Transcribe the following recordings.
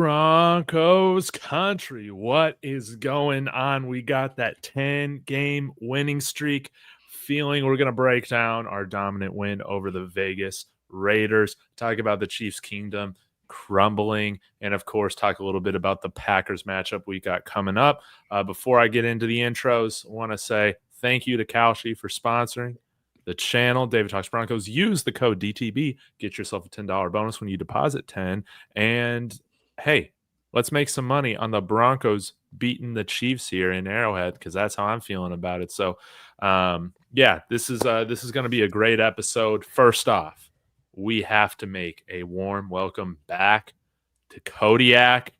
Broncos country, what is going on? We got that 10-game winning streak. Feeling we're going to break down our dominant win over the Vegas Raiders, talk about the Chiefs' kingdom crumbling, and of course talk a little bit about the Packers matchup we got coming up. Before I get into the intros, I want to say thank you to Kalshi for sponsoring the channel. David Talks Broncos. Use the code DTB. Get yourself a $10 bonus when you deposit 10. And hey, let's make some money on the Broncos beating the Chiefs here in Arrowhead, because that's how I'm feeling about it. So, this is going to be a great episode. First off, we have to make a warm welcome back to Kodiak.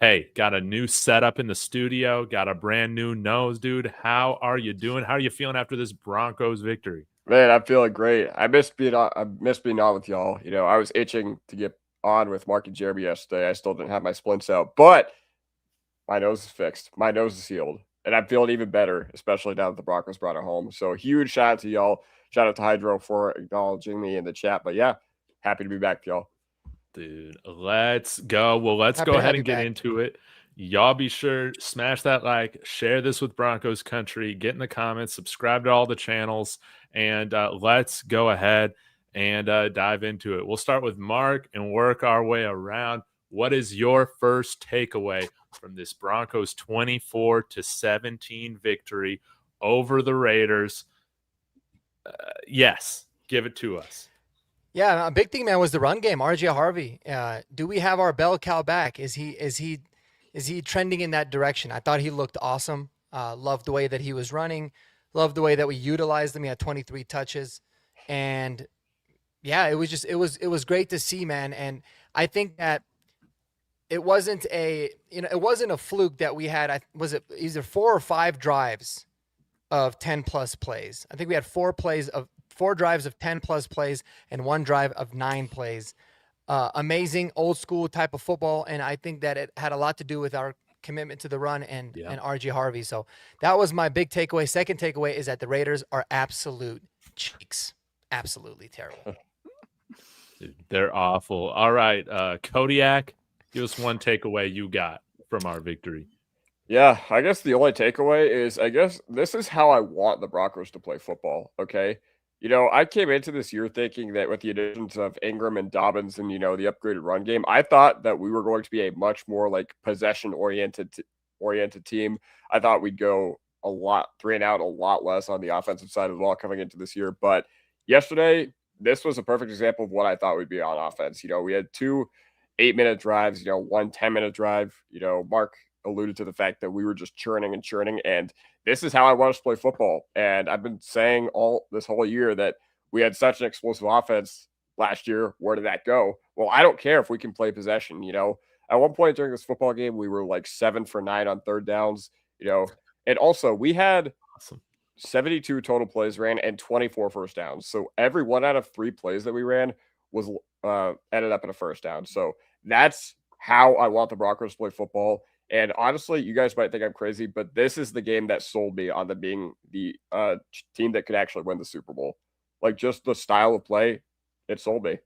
Hey, got a new setup in the studio. Got a brand new nose, dude. How are you doing? How are you feeling after this Broncos victory? Man, I'm feeling great. I miss being on with y'all. You know, I was itching to get on with Mark and Jeremy yesterday. I still didn't have my splints out, but my nose is fixed. My nose is healed, and I'm feeling even better, especially now that the Broncos brought it home. So huge shout out to y'all. Shout out to Hydro for acknowledging me in the chat. But yeah, happy to be back, y'all. Dude, let's go. Well, let's go ahead and get into it. Y'all be sure, smash that like, share this with Broncos country, get in the comments, subscribe to all the channels, and let's go ahead and dive into it. We'll start with Mark and work our way around. What is your first takeaway from this Broncos 24-17 victory over the Raiders? Yes, give it to us. Yeah, a big thing, man, was the run game. RJ Harvey. Do we have our bell cow back? Is he trending in that direction? I thought he looked awesome. Loved the way that he was running. Loved the way that we utilized him. He had 23 touches, and yeah, it was great to see, man. And I think that it wasn't a fluke that we had. Was it either 4 or 5 drives of 10+ plays? I think we had 4 drives of 10+ plays and 1 drive of 9 plays. Amazing old school type of football, and I think that it had a lot to do with our commitment to the run and RJ Harvey. So that was my big takeaway. Second takeaway is that the Raiders are absolute cheeks. Absolutely terrible. Dude, they're awful. All right, Kodiak, give us one takeaway you got from our victory. Yeah, I guess the only takeaway is, this is how I want the Broncos to play football, okay? You know, I came into this year thinking that with the additions of Ingram and Dobbins and, the upgraded run game, I thought that we were going to be a much more like possession-oriented team. I thought we'd go a lot 3 and out, a lot less on the offensive side of the ball coming into this year. But yesterday, this was a perfect example of what I thought would be on offense. We had 2 8-minute drives, 1 10-minute drive. Mark alluded to the fact that we were just churning, and this is how I want us to play football. And I've been saying all this whole year that we had such an explosive offense last year. Where did that go? Well, I don't care if we can play possession. At one point during this football game, we were like 7 for 9 on third downs, and also we had 72 total plays ran and 24 first downs. So every 1 out of 3 plays that we ran was ended up in a first down. So that's how I want the Broncos to play football. And honestly, you guys might think I'm crazy, but this is the game that sold me on being the team that could actually win the Super Bowl. Like, just the style of play, it sold me.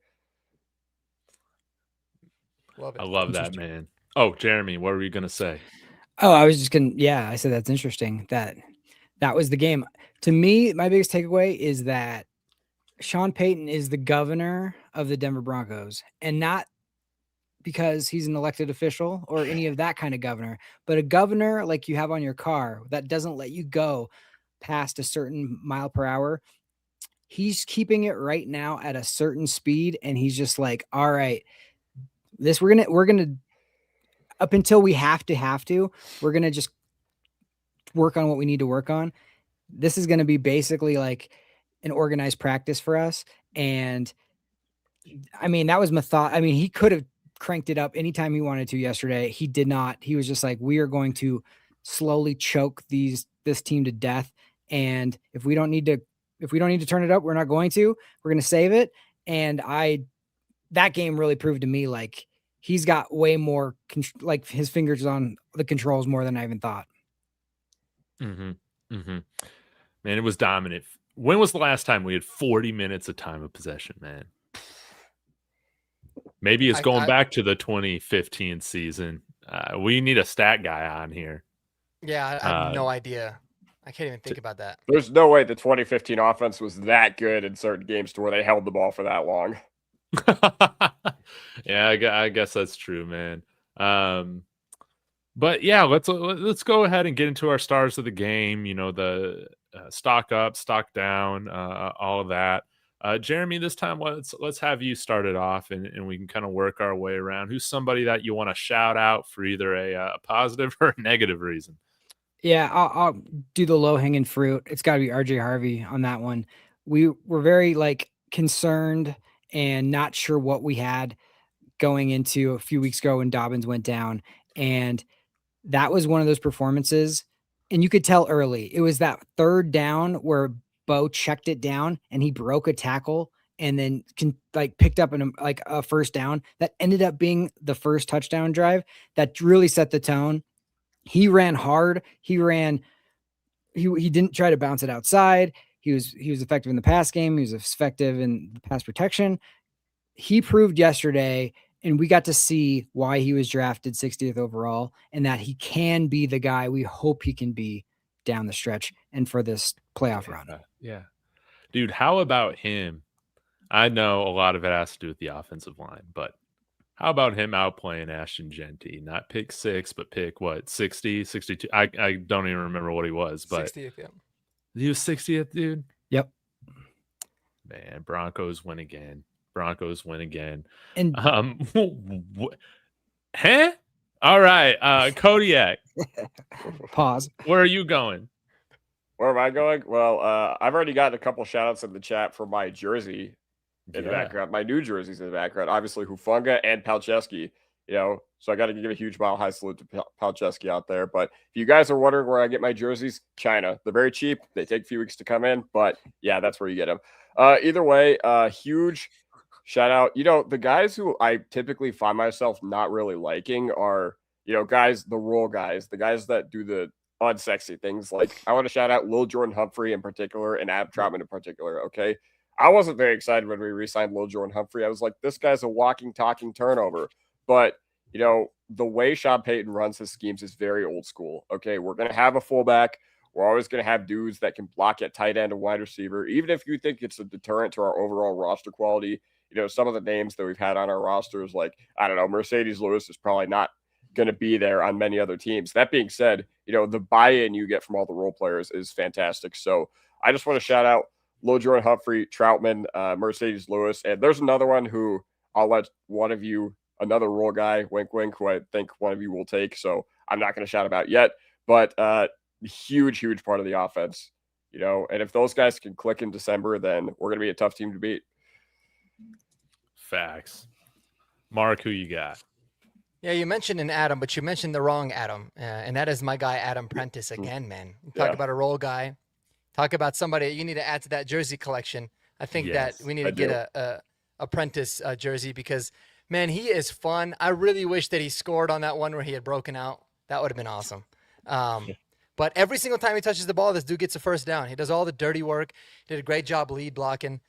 Love it. I love that, man. Oh, Jeremy, what were you going to say? Oh, I was just going to, I said that's interesting. That was the game. To me, my biggest takeaway is that Sean Payton is the governor of the Denver Broncos, and not because he's an elected official or any of that kind of governor, but a governor like you have on your car that doesn't let you go past a certain mile per hour. He's keeping it right now at a certain speed, and he's just like, all right, this we're gonna up until we have to, we're gonna just work on what we need to work on. This is gonna be basically like an organized practice for us. And I mean, that was he could have cranked it up anytime he wanted to yesterday. He did not. He was just like, we are going to slowly choke this team to death. And if we don't need to turn it up, we're not going to. We're going to save it. And that game really proved to me like he's got way more like his fingers on the controls more than I even thought. Man, it was dominant. When was the last time we had 40 minutes of time of possession, man? Maybe it's going back to the 2015 season. We need a stat guy on here. Yeah, I have no idea. I can't even think about that. There's no way the 2015 offense was that good in certain games to where they held the ball for that long. Yeah, I guess that's true, man. But yeah, let's go ahead and get into our stars of the game. You know, the stock up, stock down, all of that. Jeremy, this time let's have you start it off, and we can kind of work our way around. Who's somebody that you want to shout out for either a positive or a negative reason? Yeah, I'll do the low hanging fruit. It's got to be RJ Harvey on that one. We were very concerned and not sure what we had going into a few weeks ago when Dobbins went down, and that was one of those performances. And you could tell early. It was that third down where Bo checked it down and he broke a tackle and then picked up a first down that ended up being the first touchdown drive that really set the tone. He ran hard. He didn't try to bounce it outside. He was effective in the pass game. He was effective in the pass protection. He proved yesterday, and we got to see why he was drafted 60th overall, and that he can be the guy we hope he can be down the stretch and for this playoff run. Yeah. Dude, how about him? I know a lot of it has to do with the offensive line, but how about him outplaying Ashton Genty? Not pick 6, but pick 60, 62? I don't even remember what he was, but 60th, yeah. He was 60th, dude? Yep. Man, Broncos win again. And huh? All right, Kodiak. Pause. Where are you going? Where am I going? Well, I've already gotten a couple shout outs in the chat for my jersey in the background, my new jerseys in the background. Obviously, Hufanga and Palczewski, so I got to give a huge mile high salute to Palczewski out there. But if you guys are wondering where I get my jerseys, China. They're very cheap. They take a few weeks to come in, but yeah, that's where you get them. Either way, huge shout out. The guys who I typically find myself not really liking are, guys, the role guys, the guys that do the unsexy things. Like, I want to shout out Lil Jordan Humphrey in particular and Adam Troutman in particular. Okay. I wasn't very excited when we re-signed Lil Jordan Humphrey. I was like, this guy's a walking, talking turnover. But, the way Sean Payton runs his schemes is very old school. Okay, we're going to have a fullback. We're always going to have dudes that can block at tight end and wide receiver. Even if you think it's a deterrent to our overall roster quality, some of the names that we've had on our rosters, like, I don't know, Mercedes Lewis is probably not going to be there on many other teams. That being said, the buy-in you get from all the role players is fantastic. So I just want to shout out Lil Jordan Humphrey, Troutman, Mercedes Lewis, and there's another one who I'll let one of you, another role guy, wink, wink, who I think one of you will take. So I'm not going to shout about yet, but huge part of the offense, and if those guys can click in December, then we're going to be a tough team to beat. Facts. Mark, who you got? Yeah, you mentioned an Adam, but you mentioned the wrong Adam, and that is my guy, Adam Prentice again, man. Talk about a role guy. Talk about somebody you need to add to that jersey collection. I think that we need to get a Prentice jersey because, man, he is fun. I really wish that he scored on that one where he had broken out. That would have been awesome. But every single time he touches the ball, this dude gets a first down. He does all the dirty work. He did a great job lead blocking.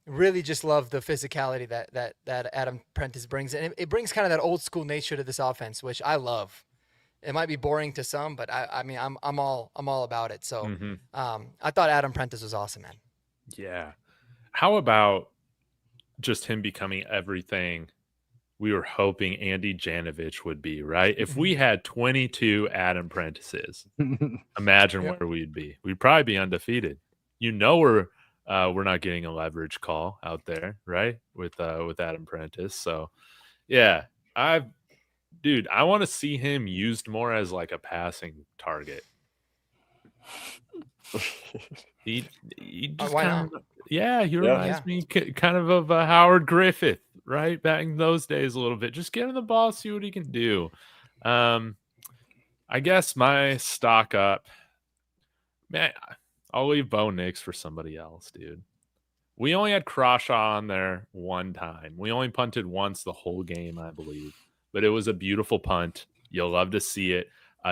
Really just love the physicality that Adam Prentice brings. And it brings kind of that old school nature to this offense, which I love. It might be boring to some, but I'm all about it. So I thought Adam Prentice was awesome, man. Yeah. How about just him becoming everything we were hoping Andy Janovich would be, right? If we had 22 Adam Prentices, imagine where we'd be. We'd probably be undefeated. We're not getting a leverage call out there, right? With Adam Prentice. So yeah, I want to see him used more as like a passing target. He just he reminds me kind of Howard Griffith, right? Back in those days a little bit. Just get him the ball, see what he can do. I guess my stock up, man, I'll leave Bo Nix for somebody else, dude. We only had Crawshaw on there one time. We only punted once the whole game, I believe. But it was a beautiful punt. You'll love to see it.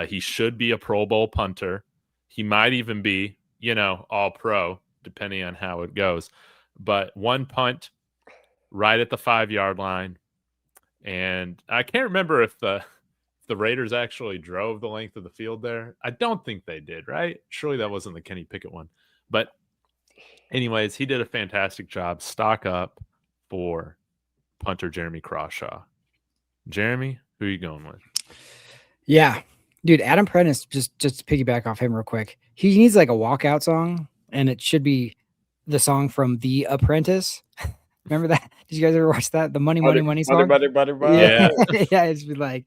He should be a Pro Bowl punter. He might even be, all pro, depending on how it goes. But one punt right at the 5-yard line, And I can't remember if the Raiders actually drove the length of the field there. I don't think they did, right? Surely that wasn't the Kenny Pickett one. But anyways, he did a fantastic job. Stock up for punter Jeremy Crawshaw. Jeremy, who are you going with? Yeah. Dude, Adam Prentice, just to piggyback off him real quick. He needs like a walkout song, and it should be the song from The Apprentice. Remember that? Did you guys ever watch that? The Money song? Money. Yeah. Yeah, it's be like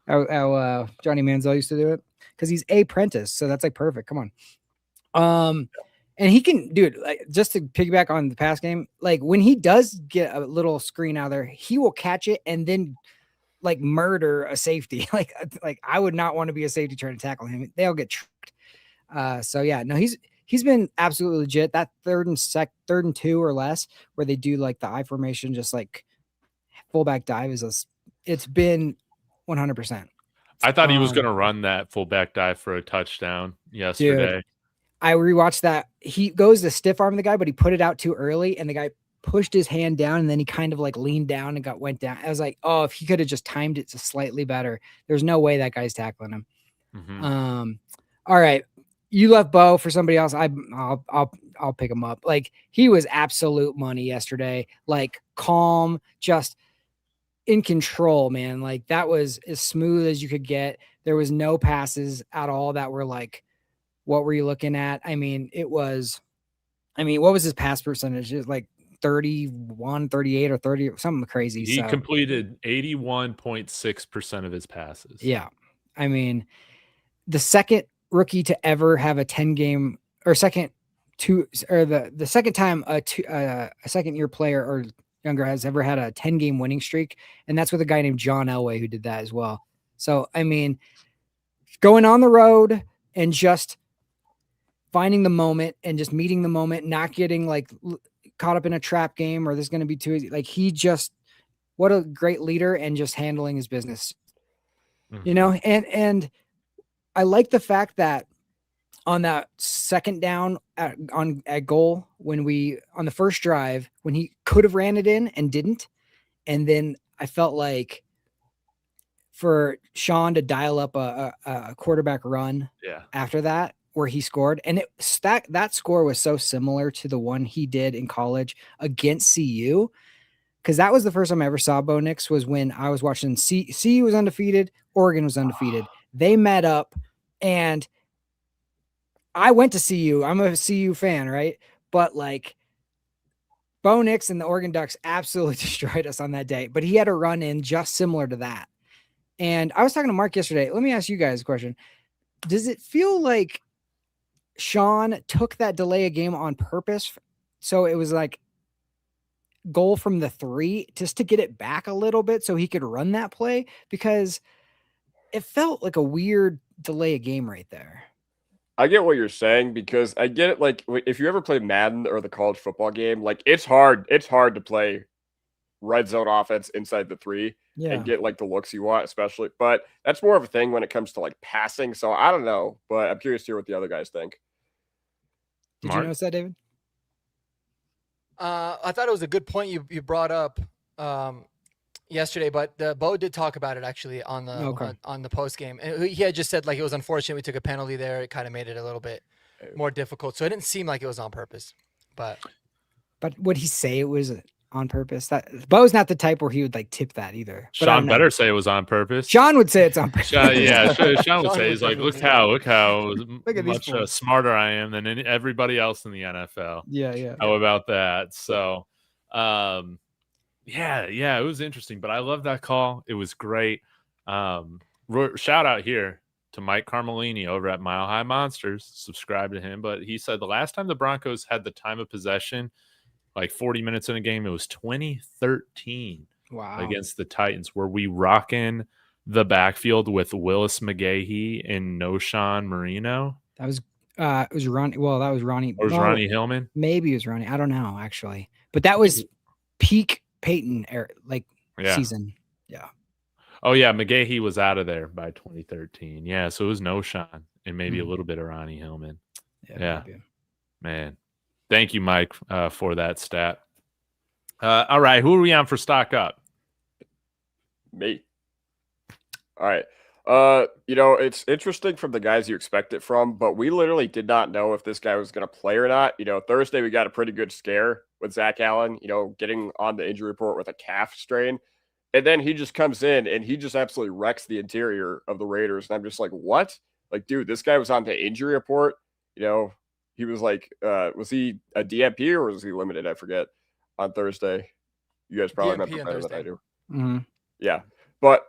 how Johnny Manziel used to do it. Because he's a apprentice, so that's like perfect. Come on. And he can, dude, like just to piggyback on the pass game, like when he does get a little screen out there, he will catch it and then like murder a safety. Like I would not want to be a safety trying to tackle him. They'll get tricked. So yeah, no, he's been absolutely legit. That third and 2 or less, where they do like the I formation, just like fullback dive it's been 100%. I thought he was going to run that fullback dive for a touchdown yesterday. Dude, I rewatched that. He goes to stiff arm the guy, but he put it out too early, and the guy pushed his hand down, and then he kind of like leaned down and went down. I was like, oh, if he could have just timed it slightly better, there's no way that guy's tackling him. Mm-hmm. All right, you left Bo for somebody else. I'll pick him up. Like he was absolute money yesterday. Like calm, just in control, man. Like that was as smooth as you could get. There was no passes at all that were like, what were you looking at? I mean, what was his pass percentage? It was like 31, 38 or 30, something crazy. He completed 81.6% of his passes. Yeah. I mean, the second rookie to ever have a 10-game or the second time a second-year player or younger has ever had a 10-game winning streak. And that's with a guy named John Elway who did that as well. So, I mean, going on the road and just finding the moment and just meeting the moment, not getting like caught up in a trap game or this is going to be too easy. Like what a great leader and just handling his business, you know? And I like the fact that on that second down at goal, on the first drive, when he could have ran it in and didn't. And then I felt like for Sean to dial up a quarterback run after that, where he scored, and that score was so similar to the one he did in college against CU, because that was the first time I ever saw Bo Nix, was when I was watching CU was undefeated, Oregon was undefeated. They met up, and I went to CU. I'm a CU fan, right? But like Bo Nix and the Oregon Ducks absolutely destroyed us on that day, but he had a run in just similar to that. And I was talking to Mark yesterday. Let me ask you guys a question. Does it feel like Sean took that delay of game on purpose? So it was like goal from the 3 just to get it back a little bit so he could run that play, because it felt like a weird delay of game right there. I get what you're saying, because I get it. Like if you ever play Madden or the college football game, like it's hard to play red zone offense inside the 3 and get like the looks you want, especially, but that's more of a thing when it comes to like passing. So I don't know, but I'm curious to hear what the other guys think. Did you notice that, David? I thought it was a good point you brought up yesterday, but Bo did talk about it actually on the post game, and he had just said like it was unfortunate we took a penalty there. It kind of made it a little bit more difficult, so it didn't seem like it was on purpose. But would he say it was on purpose? That Bo's not the type where he would like tip that either. Sean better say it was on purpose. Sean would say it's on purpose. Sean would say, he's like, look how much smarter I am than everybody else in the NFL. Yeah. How about that? So, it was interesting, but I love that call. It was great. Shout out here to Mike Carmelini over at Mile High Monsters. Subscribe to him. But he said the last time the Broncos had the time of possession, like 40 minutes in a game, it was 2013 against the Titans, where we rocking the backfield with Willis McGahee and Noshawn Marino. That was it was Ronnie. Well, that was Ronnie. Or was Ronnie Hillman? Maybe it was Ronnie. I don't know actually, but that was peak Payton season. Yeah. Oh yeah, McGahee was out of there by 2013. Yeah, so it was Noshawn and maybe a little bit of Ronnie Hillman. Yeah. Man. Thank you, Mike, for that stat. All right, who are we on for stock up? Me. All right. It's interesting from the guys you expect it from, but we literally did not know if this guy was going to play or not. Thursday we got a pretty good scare with Zach Allen, getting on the injury report with a calf strain. And then he just comes in and he just absolutely wrecks the interior of the Raiders. And I'm just like, what? Like, dude, this guy was on the injury report. He was like, was he a DMP or was he limited? I forget on Thursday. You guys probably DMP remember better than I do. Mm-hmm. Yeah. But,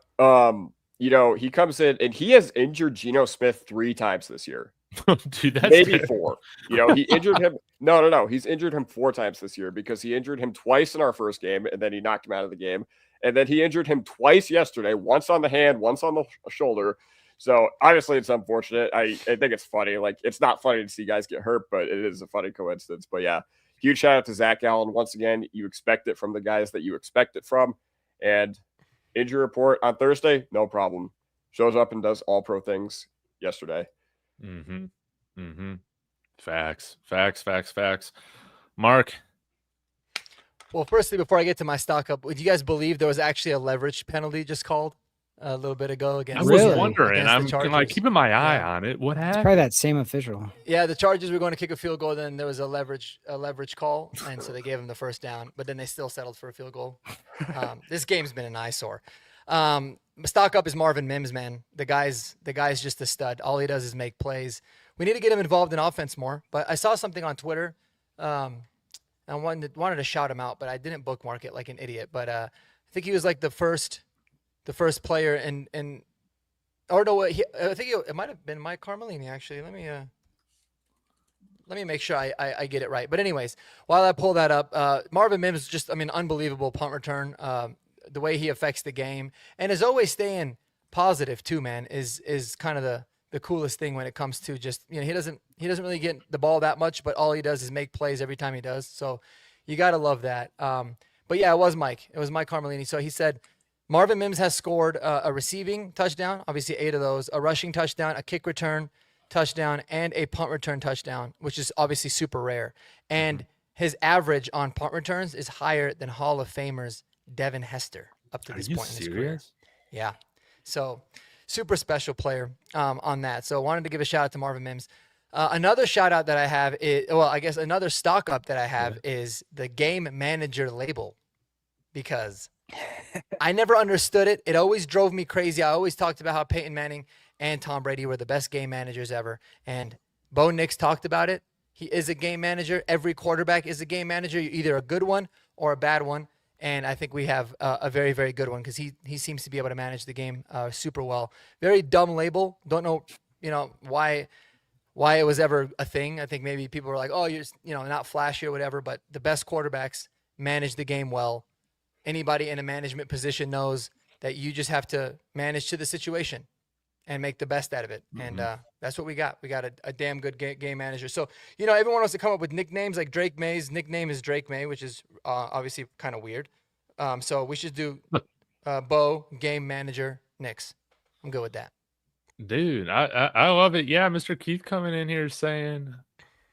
he comes in and he has injured Geno Smith 3 times this year. Dude, that's maybe terrible. 4. He injured him. No. He's injured him 4 times this year because he injured him twice in our first game and then he knocked him out of the game. And then he injured him twice yesterday, once on the hand, once on the shoulder. So obviously it's unfortunate. I think it's funny. Like, it's not funny to see guys get hurt, but it is a funny coincidence. But yeah, huge shout out to Zach Allen. Once again, you expect it from the guys that you expect it from. And injury report on Thursday, no problem. Shows up and does all pro things yesterday. Facts. Mark. Well, firstly, before I get to my stock up, would you guys believe there was actually a leverage penalty just called a little bit ago against? I was Really? wondering. against the I'm like Chargers? keeping my eye on it. What It's happened? probably that same official. Yeah, the Chargers were going to kick a field goal, then there was a leverage call, and so they gave him the first down, but then they still settled for a field goal. This game's been an eyesore. Stock up is Marvin Mims, man. The guy's just a stud. All he does is make plays. We need to get him involved in offense more. But I saw something on Twitter. I wanted to shout him out, but I didn't bookmark it like an idiot. But I think he was like the first player I think it might have been Mike Carmelini actually. Let me make sure I get it right. But anyways, while I pull that up, Marvin Mims is just, unbelievable punt return. The way he affects the game and is always staying positive too, man, is kind of the coolest thing when it comes to just, he doesn't really get the ball that much, but all he does is make plays every time he does. So you got to love that. But yeah, it was Mike Carmelini. So he said, Marvin Mims has scored a receiving touchdown, obviously 8 of those, a rushing touchdown, a kick return touchdown, and a punt return touchdown, which is obviously super rare. And his average on punt returns is higher than Hall of Famers Devin Hester up to this point in his career. Yeah. So super special player on that. So wanted to give a shout out to Marvin Mims. Another shout out that I have another stock up that I have is the game manager label, because I never understood it. It always drove me crazy. I always talked about how Peyton Manning and Tom Brady were the best game managers ever. And Bo Nix talked about it. He is a game manager. Every quarterback is a game manager. You're either a good one or a bad one. And I think we have a very, very good one because he seems to be able to manage the game super well. Very dumb label. Don't know, why it was ever a thing. I think maybe people were like, oh, you're not flashy or whatever. But the best quarterbacks manage the game well. Anybody in a management position knows that you just have to manage to the situation and make the best out of it. Mm-hmm. And that's what we got. We got a damn good game manager. So, everyone wants to come up with nicknames. Like Drake May's nickname is Drake May, which is obviously kind of weird. So we should do Bo, game manager, Nix. I'm good with that. Dude, I love it. Yeah, Mr. Keith coming in here saying,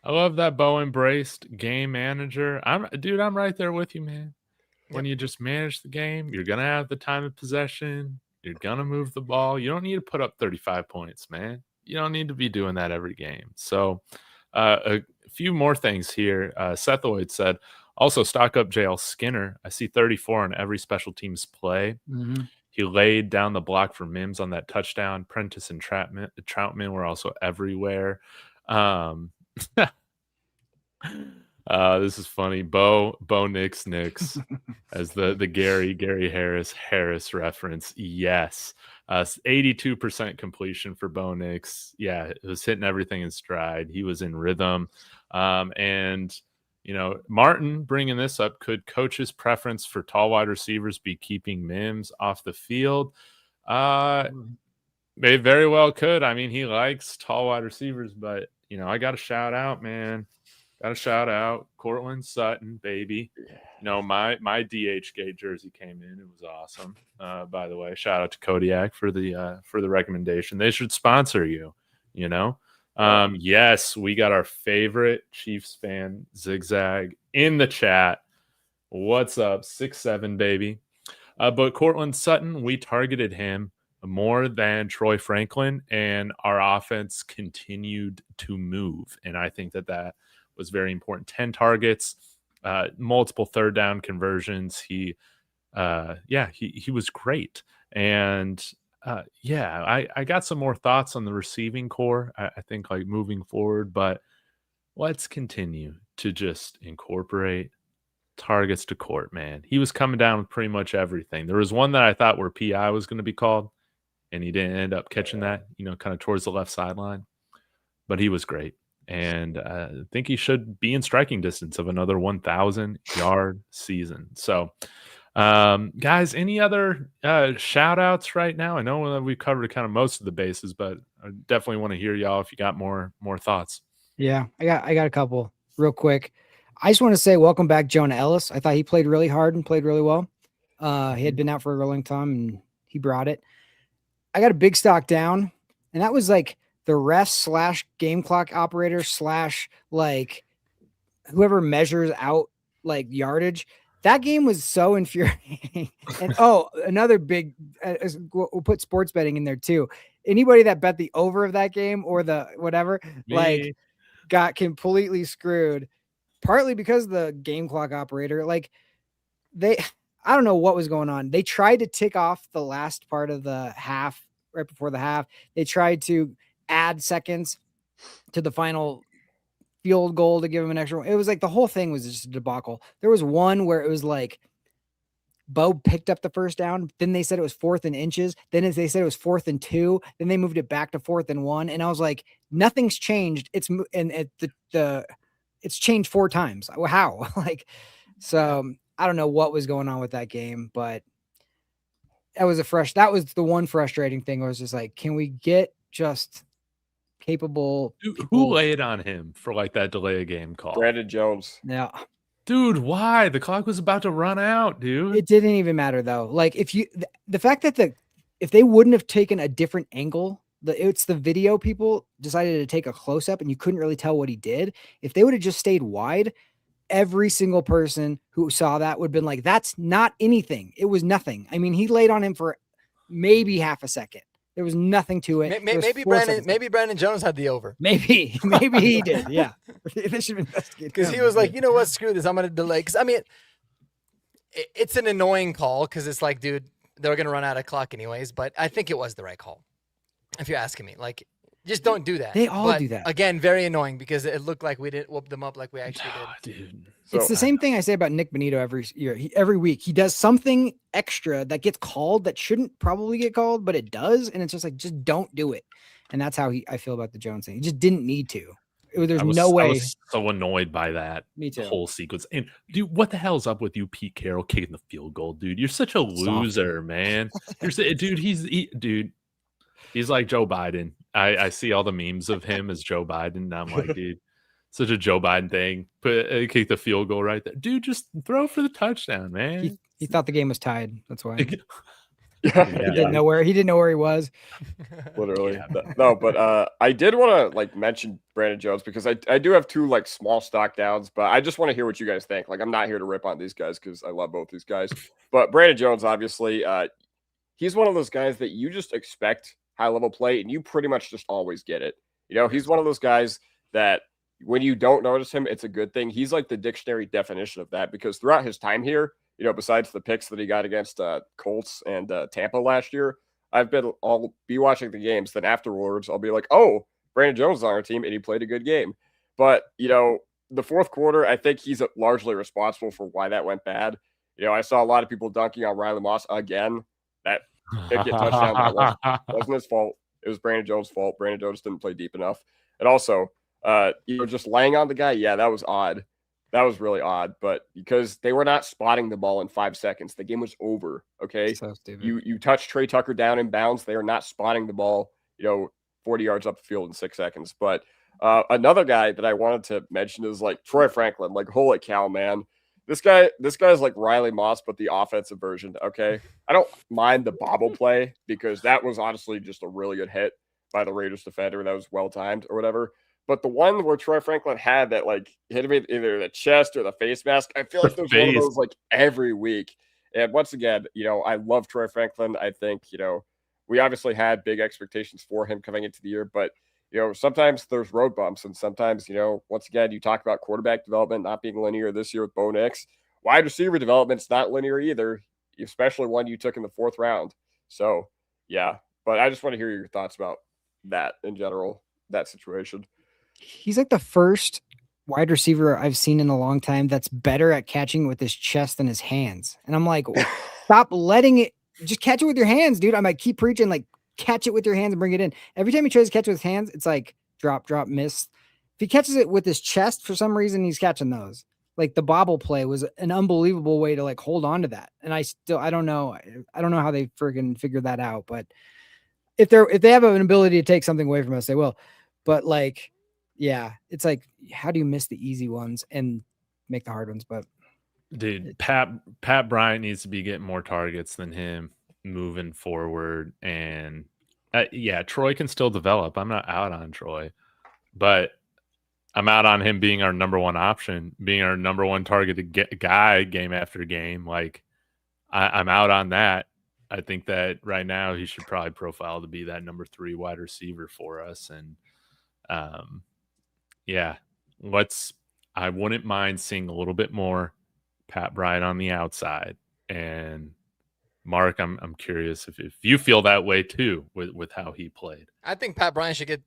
I love that Bo embraced game manager. I'm right there with you, man. When you just manage the game, you're going to have the time of possession. You're going to move the ball. You don't need to put up 35 points, man. You don't need to be doing that every game. So a few more things here. Seth Lloyd said, also stock up JL Skinner. I see 34 on every special teams play. Mm-hmm. He laid down the block for Mims on that touchdown. Prentice and Troutman were also everywhere. This is funny. Bo Nix as the Gary Harris reference. Yes. 82% completion for Bo Nix. Yeah, it was hitting everything in stride. He was in rhythm. And Martin bringing this up, could coach's preference for tall wide receivers be keeping Mims off the field? They very well could. I mean, he likes tall wide receivers, but I got to shout out, man. Got to shout out Cortland Sutton, baby. My DHgate jersey came in. It was awesome. By the way, shout out to Kodiak for the recommendation. They should sponsor you. Yes, we got our favorite Chiefs fan Zigzag in the chat. What's up, 6'7", baby? But Cortland Sutton, we targeted him more than Troy Franklin, and our offense continued to move. And I think that was very important. 10 targets, multiple third down conversions. He was great. And I got some more thoughts on the receiving core, I think, like moving forward, but let's continue to just incorporate targets to court, man. He was coming down with pretty much everything. There was one that I thought where PI was going to be called, and he didn't end up catching that, kind of towards the left sideline. But he was great. And I think he should be in striking distance of another 1,000-yard season. So, guys, any other shout outs right now? I know that we've covered kind of most of the bases, but I definitely want to hear y'all if you got more thoughts. Yeah, I got a couple real quick. I just want to say welcome back, Jonah Ellis. I thought he played really hard and played really well. He had been out for a really long time and he brought it. I got a big stock down, and that was like the ref / game clock operator / like whoever measures out like yardage. That game was so infuriating. And another big, we'll put sports betting in there too. Anybody that bet the over of that game or the whatever, like got completely screwed. Partly because the game clock operator, like I don't know what was going on. They tried to tick off the last part of the half, right before the half. They tried to add seconds to the final field goal to give them an extra one. It was like the whole thing was just a debacle. There was one where it was like Bo picked up the first down. Then they said it was 4th and inches. Then they said it was 4th and 2. Then they moved it back to 4th and 1. And I was like, nothing's changed. It's changed 4 times. How? So I don't know what was going on with that game, but that was the one frustrating thing. I was just like, can we get just capable people? Who laid on him for like that delay of game call? Brandon Jones. Yeah. Dude, why? The clock was about to run out, dude. It didn't even matter though. Like the fact that if they wouldn't have taken a different angle, it's the video people decided to take a close up and you couldn't really tell what he did. If they would have just stayed wide, every single person who saw that would have been like, that's not anything. It was nothing. I mean, he laid on him for maybe half a second. There was nothing to it. Maybe Brandon Jones had the over. Maybe he did. Yeah. They should investigate. Because he was like, you know what? Screw this. I'm going to delay. Because I mean, it's an annoying call because it's like, dude, they're going to run out of clock anyways. But I think it was the right call. If you're asking me, like, just don't do that. They all do that. Again, very annoying because it looked like we didn't whoop them up like we actually did. Dude. It's the same thing I say about Nick Bonito every year. Every week, he does something extra that gets called that shouldn't probably get called, but it does. And it's just like, just don't do it. And that's how I feel about the Jones thing. He just didn't need to. There's no way. I was so annoyed by that. Me too. The whole sequence. And dude, what the hell's up with you, Pete Carroll, kicking the field goal, dude? You're such a loser, man. Dude, he's like Joe Biden. I see all the memes of him as Joe Biden. And I'm like, dude, such a Joe Biden thing. Kick the field goal right there. Dude, just throw for the touchdown, man. He thought the game was tied. That's why. Yeah. He didn't know where he was. Literally. Yeah. No, but I did want to like mention Brandon Jones because I do have 2 like small stock downs, but I just want to hear what you guys think. Like, I'm not here to rip on these guys because I love both these guys. But Brandon Jones, obviously, he's one of those guys that you just expect high level play and you pretty much just always get it. He's one of those guys that when you don't notice him, it's a good thing. He's like the dictionary definition of that because throughout his time here, besides the picks that he got against Colts and Tampa last year, I'll be watching the games. Then afterwards, I'll be like, oh, Brandon Jones is on our team and he played a good game. But, the fourth quarter, I think he's largely responsible for why that went bad. I saw a lot of people dunking on Riley Moss again. That didn't get touchdown. That wasn't his fault. It was Brandon Jones' fault. Brandon Jones didn't play deep enough. And also, just laying on the guy, yeah, that was odd. That was really odd. But because they were not spotting the ball in 5 seconds, the game was over. Okay, So stupid. you touch Trey Tucker down in bounds. They are not spotting the ball, 40 yards up the field in 6 seconds. But another guy that I wanted to mention is like Troy Franklin. Like, holy cow, man. This guy's like Riley Moss, but the offensive version. Okay. I don't mind the bobble play because that was honestly just a really good hit by the Raiders defender that was well timed or whatever. But the one where Troy Franklin had that like hit him in either the chest or the face mask, I feel like there's one of those like every week. And once again, I love Troy Franklin. I think, we obviously had big expectations for him coming into the year, but sometimes there's road bumps, and sometimes, once again, you talk about quarterback development not being linear this year with Bo Nix. Wide receiver development's not linear either, especially one you took in the 4th round. So, yeah, but I just want to hear your thoughts about that in general, that situation. He's like the first wide receiver I've seen in a long time that's better at catching with his chest than his hands. And I'm like, stop letting it, just catch it with your hands, dude. I'm like, keep preaching, like, catch it with your hands and bring it in. Every time he tries to catch it with his hands, it's like drop, miss. If he catches it with his chest, for some reason, he's catching those. Like the bobble play was an unbelievable way to like hold on to that. And I don't know how they friggin' figured that out. But if they have an ability to take something away from us, they will. But like, yeah, it's like, how do you miss the easy ones and make the hard ones? But dude, Pat Bryant needs to be getting more targets than him moving forward. And yeah, Troy can still develop. I'm not out on Troy, but I'm out on him being our number one option, being our number one targeted guy game after game. Like, I'm out on that. I think that right now he should probably profile to be that number 3 wide receiver for us. And yeah, I wouldn't mind seeing a little bit more Pat Bryant on the outside. And Mark, I'm curious if you feel that way too with how he played. I think Pat Bryant should get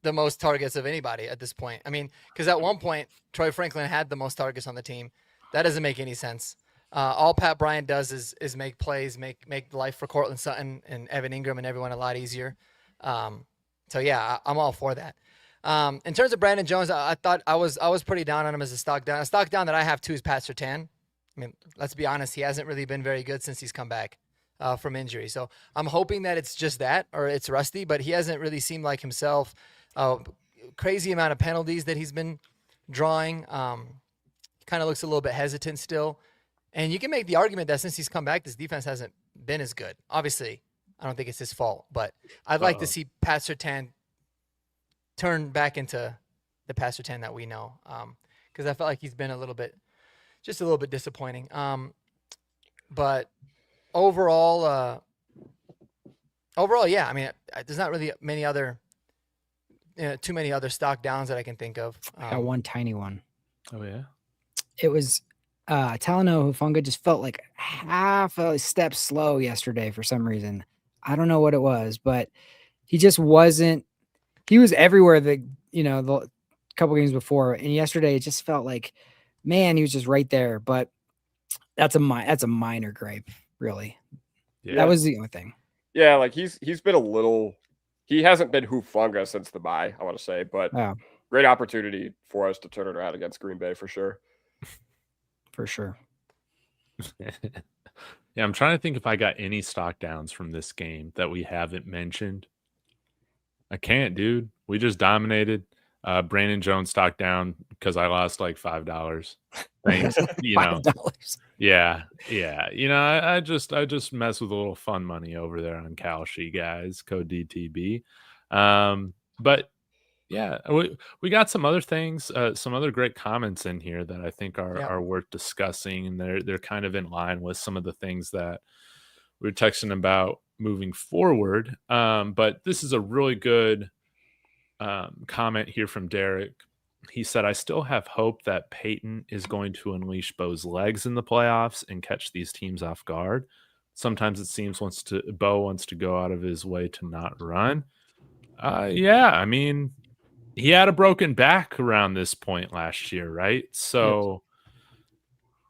the most targets of anybody at this point. I mean, because at one point, Troy Franklin had the most targets on the team. That doesn't make any sense. All Pat Bryant does is make plays, make life for Cortland Sutton and Evan Ingram and everyone a lot easier. So yeah, I'm all for that. In terms of Brandon Jones, I thought I was pretty down on him as a stock down. A stock down that I have too is Pat Surtain. I mean, let's be honest, he hasn't really been very good since he's come back from injury. So I'm hoping that it's just that, or it's rusty, but he hasn't really seemed like himself. Crazy amount of penalties that he's been drawing. Kind of looks a little bit hesitant still. And you can make the argument that since he's come back, this defense hasn't been as good. Obviously, I don't think it's his fault, but I'd like to see Pat Surtain turn back into the Pat Surtain that we know, because I felt like he's been a little bit disappointing. But overall, yeah. I mean, there's not really too many other stock downs that I can think of. I got one tiny one. Oh yeah, it was Talanoa Hufanga just felt like half a step slow yesterday for some reason. I don't know what it was, but he just wasn't. He was everywhere the couple games before, and yesterday it just felt like, man, he was just right there. But that's a minor gripe, really. Yeah. That was the only thing. Yeah, like he's been a little. He hasn't been Hufanga since the bye, I want to say, but great opportunity for us to turn it around against Green Bay for sure. For sure. Yeah, I'm trying to think if I got any stock downs from this game that we haven't mentioned. I can't, dude. We just dominated. Brandon Jones stock down because I lost like $5. Thanks. $5. Yeah. I just mess with a little fun money over there on Kalshi, guys. Code DTB. But yeah, we got some other things, some other great comments in here that I think are worth discussing, and they're kind of in line with some of the things that we were texting about moving forward. But this is a really good comment here from Derek. He said, I still have hope that Payton is going to unleash Bo's legs in the playoffs and catch these teams off guard. Sometimes it seems Bo wants to go out of his way to not run. Yeah, I mean, he had a broken back around this point last year, right? So,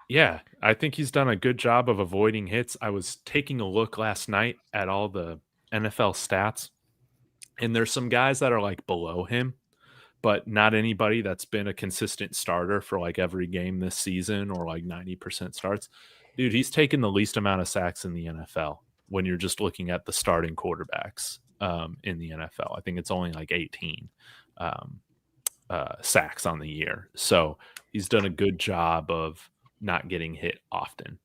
yeah, I think he's done a good job of avoiding hits. I was taking a look last night at all the NFL stats, and there's some guys that are like below him, but not anybody that's been a consistent starter for like every game this season or like 90% starts. Dude, he's taken the least amount of sacks in the NFL when you're just looking at the starting quarterbacks in the NFL. I think it's only like 18 sacks on the year. So he's done a good job of not getting hit often,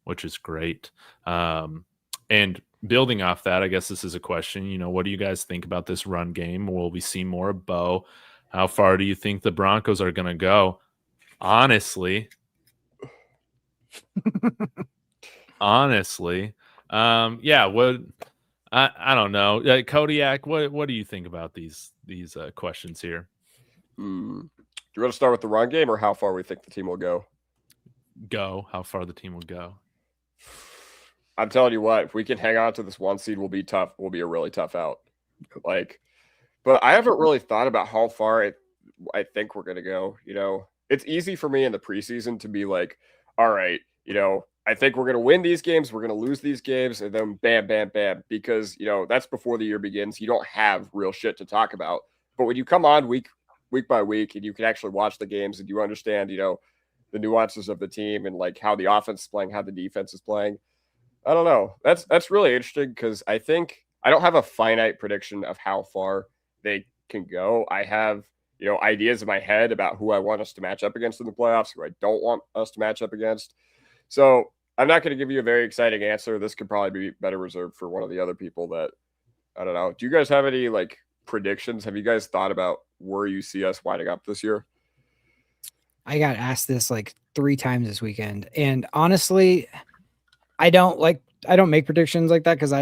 which is great. And building off that, I guess this is a question, what do you guys think about this run game? Will we see more of Bo? How far do you think the Broncos are going to go? Honestly, honestly. Yeah, what I don't know. Kodiak, what do you think about these questions here? Do you want to start with the run game or how far we think the team will go? Go, how far the team will go. I'm telling you what, if we can hang on to this 1 seed, we'll be tough. We'll be a really tough out. But I haven't really thought about how far I think we're going to go. It's easy for me in the preseason to be like, all right, I think we're going to win these games. We're going to lose these games. And then bam, bam, bam. Because, that's before the year begins. You don't have real shit to talk about. But when you come on week by week and you can actually watch the games and you understand, the nuances of the team and like how the offense is playing, how the defense is playing. I don't know. That's really interesting because I think I don't have a finite prediction of how far they can go. I have, ideas in my head about who I want us to match up against in the playoffs, who I don't want us to match up against. So I'm not going to give you a very exciting answer. This could probably be better reserved for one of the other people that, I don't know. Do you guys have any like predictions? Have you guys thought about where you see us winding up this year? I got asked this like 3 times this weekend. And honestly, I don't make predictions like that because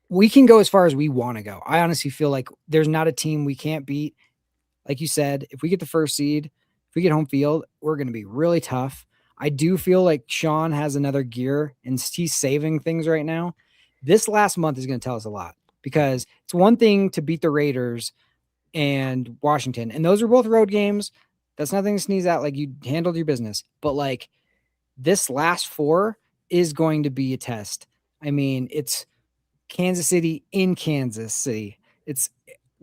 we can go as far as we want to go. I honestly feel like there's not a team we can't beat. Like you said, if we get the first seed, if we get home field, we're going to be really tough. I do feel like Sean has another gear and he's saving things right now. This last month is going to tell us a lot because it's one thing to beat the Raiders and Washington. And those are both road games. That's nothing to sneeze at. Like, you handled your business. But like this last 4 is going to be a test. I mean, it's Kansas City in Kansas City. It's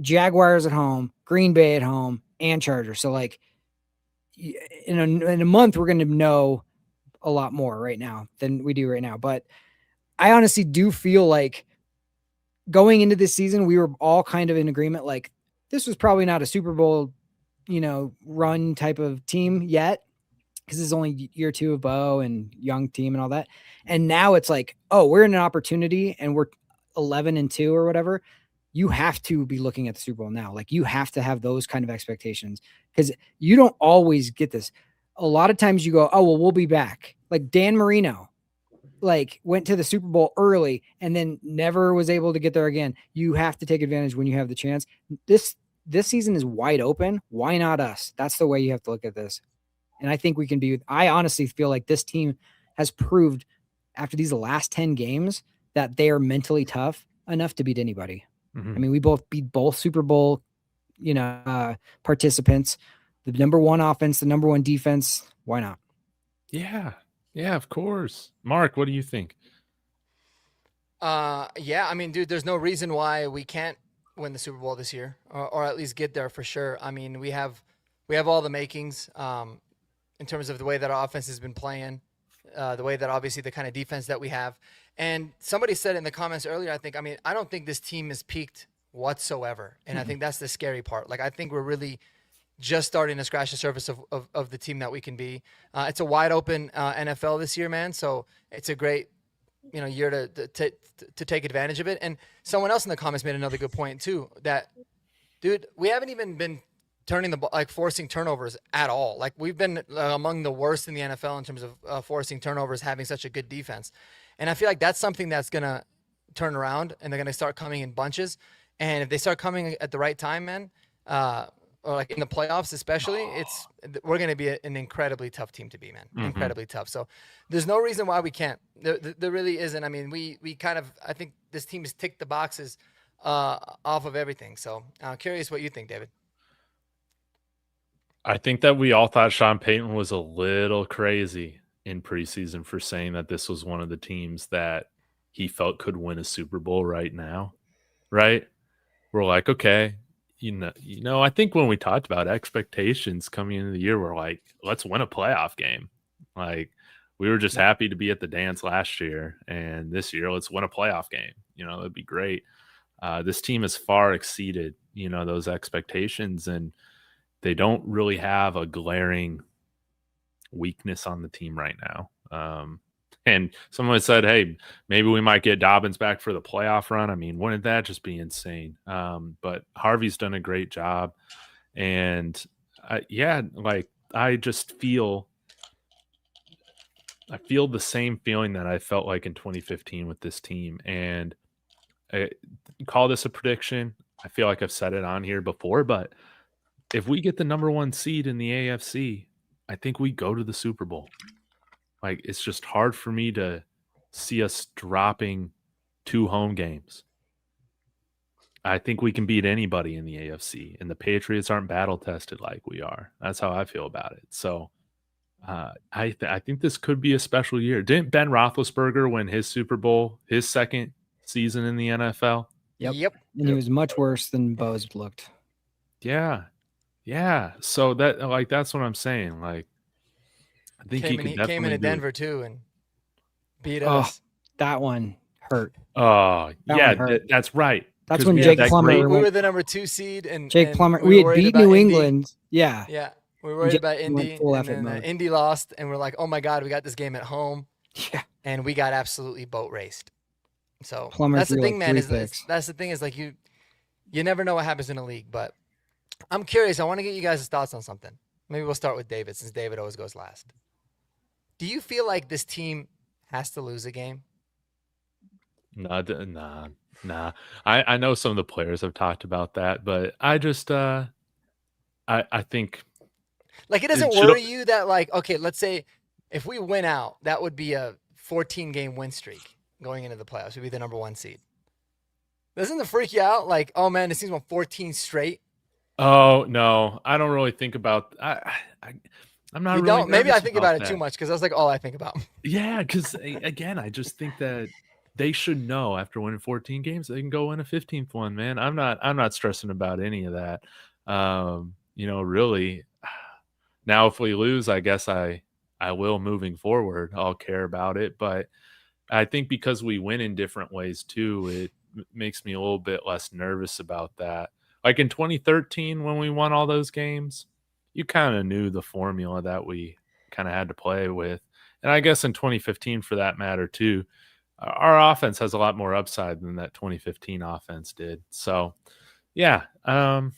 Jaguars at home, Green Bay at home, and Chargers. So like in a month, we're going to know a lot more right now than we do right now. But I honestly do feel like going into this season, we were all kind of in agreement. Like, this was probably not a Super Bowl, run type of team yet, because it's only year 2 of Bo and young team and all that. And now it's like, oh, we're in an opportunity and we're 11-2 or whatever. You have to be looking at the Super Bowl now. Like, you have to have those kind of expectations because you don't always get this. A lot of times you go, oh, well, we'll be back. Like Dan Marino, like, went to the Super Bowl early and then never was able to get there again. You have to take advantage when you have the chance. This season is wide open. Why not us? That's the way you have to look at this. And I think we can be. I honestly feel like this team has proved after these last 10 games that they are mentally tough enough to beat anybody. Mm-hmm. I mean, we both beat both Super Bowl, participants, the number 1 offense, the number 1 defense. Why not? Yeah, of course. Mark, what do you think? Yeah, I mean, dude, there's no reason why we can't win the Super Bowl this year, or at least get there for sure. I mean, we have all the makings in terms of the way that our offense has been playing, the way that obviously the kind of defense that we have. And somebody said in the comments earlier, I don't think this team is peaked whatsoever. And I think that's the scary part. Like, I think we're really just starting to scratch the surface of the team that we can be. It's a wide open NFL this year, man. So it's a great, year to take advantage of it. And someone else in the comments made another good point too, that, dude, we haven't even been turning the ball, like forcing turnovers at all. Like, we've been among the worst in the NFL in terms of forcing turnovers, having such a good defense. And I feel like that's something that's going to turn around and they're going to start coming in bunches. And if they start coming at the right time, man, or like in the playoffs, especially, we're going to be an incredibly tough team to be, man. Mm-hmm. Incredibly tough. So there's no reason why we can't. There really isn't. I mean, we kind of, I think this team has ticked the boxes off of everything. So curious what you think, David. I think that we all thought Sean Payton was a little crazy in preseason for saying that this was one of the teams that he felt could win a Super Bowl right now, right? We're like, okay, I think when we talked about expectations coming into the year, we're like, let's win a playoff game. Like, we were just happy to be at the dance last year, and this year, let's win a playoff game. It'd be great. This team has far exceeded, those expectations, and they don't really have a glaring weakness on the team right now. And someone said, hey, maybe we might get Dobbins back for the playoff run. I mean, wouldn't that just be insane? But Harvey's done a great job. And I just feel I feel the same feeling that I felt like in 2015 with this team. And I call this a prediction. I feel like I've said it on here before, but if we get the number 1 seed in the AFC, I think we go to the Super Bowl. Like, it's just hard for me to see us dropping 2 home games. I think we can beat anybody in the AFC, and the Patriots aren't battle tested like we are. That's how I feel about it. So I think this could be a special year. Didn't Ben Roethlisberger win his Super Bowl, his second season in the NFL? Yep. And he was much worse than Bo's looked. Yeah. So that's what I'm saying. Like, I think he could definitely came into do Denver it. too and beat Oh, us. that one hurt. Oh, That yeah, one hurt. that's right. That's 'Cause when we Jake had that Plummer great- We went- were the number 2 seed, and Jake and Plummer. were We had worried beat about New Indy. England. Yeah. Yeah, we were worried Jake about went Indy, full and effort then mode. Indy lost, and we're like, oh my god, we got this game at home, Yeah. and we got absolutely boat raced. So Plummer that's the threw, thing, like, man. 3 Is picks. that's the thing is like you never know what happens in a league. But I'm curious. I want to get you guys' thoughts on something. Maybe we'll start with David, since David always goes last. Do you feel like this team has to lose a game? Nah. I know some of the players have talked about that, but I just I think Like, it doesn't should- worry you that, like, okay, let's say if we win out, that would be a 14-game win streak going into the playoffs. We'd be the number 1 seed. Doesn't it freak you out? Like, oh man, this team's won 14 straight. Oh no, I don't really think about. I'm not You really. don't? Maybe I nervous think about it that. too much because that's like all I think about. Yeah, because again, I just think that they should know after winning 14 games they can go win a 15th one. Man, I'm not stressing about any of that. Really. Now, if we lose, I guess I will moving forward. I'll care about it, but I think because we win in different ways too, it makes me a little bit less nervous about that. Like in 2013, when we won all those games, you kind of knew the formula that we kind of had to play with. And I guess in 2015, for that matter, too, our offense has a lot more upside than that 2015 offense did. So, yeah, I'm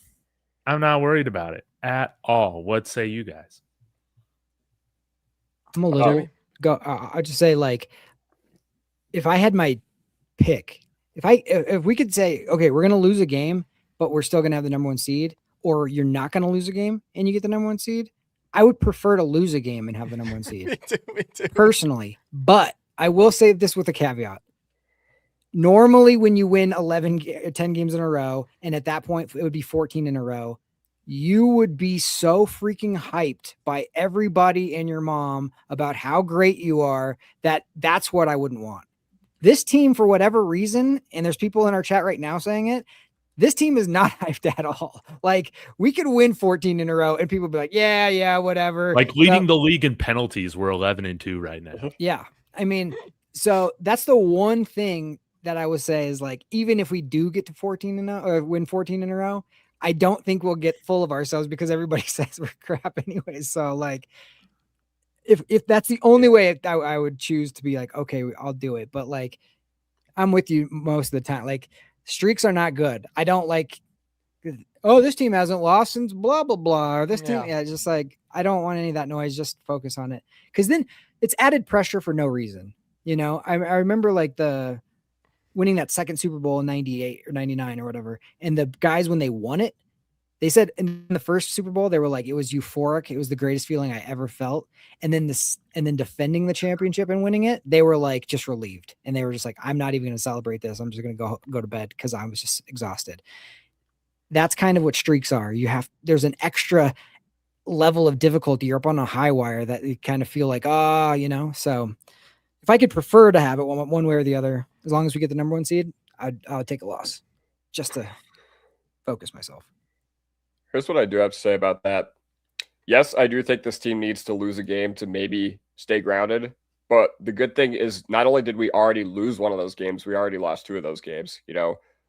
not worried about it at all. What say you guys? I'm a little I'll just say, like, if I had my pick, if we could say, okay, we're gonna lose a game, but we're still gonna have the number 1 seed, or you're not gonna lose a game and you get the number 1 seed, I would prefer to lose a game and have the number 1 seed. Me too. Personally. But I will say this with a caveat. Normally, when you win 10 games in a row, and at that point it would be 14 in a row, you would be so freaking hyped by everybody and your mom about how great you are that's what I wouldn't want. This team, for whatever reason, and there's people in our chat right now saying it, this team is not hyped at all. Like, we could win 14 in a row and people be like, yeah, whatever. Like, leading the league in penalties, we're 11-2 right now. Yeah. I mean, so that's the one thing that I would say is, like, even if we do get to 14 or win 14 in a row, I don't think we'll get full of ourselves because everybody says we're crap anyway. So, like, if that's the only way I would choose to be like, okay, I'll do it. But, like, I'm with you most of the time. Like, streaks are not good. I don't like, oh, this team hasn't lost since blah, blah, blah. Or this team, just like, I don't want any of that noise. Just focus on it. Because then it's added pressure for no reason. You know, I remember, like, the winning that second Super Bowl in 98 or 99 or whatever. And the guys, when they won it, they said in the first Super Bowl, they were like, it was euphoric. It was the greatest feeling I ever felt. And then defending the championship and winning it, they were like just relieved. And they were just like, I'm not even going to celebrate this. I'm just going to go to bed because I was just exhausted. That's kind of what streaks are. There's an extra level of difficulty. You're up on a high wire that you kind of feel like, so if I could prefer to have it one way or the other, as long as we get the number 1 seed, I'll take a loss just to focus myself. Here's what I do have to say about that. Yes, I do think this team needs to lose a game to maybe stay grounded. But the good thing is, not only did we already lose one of those games, we already lost 2 of those games.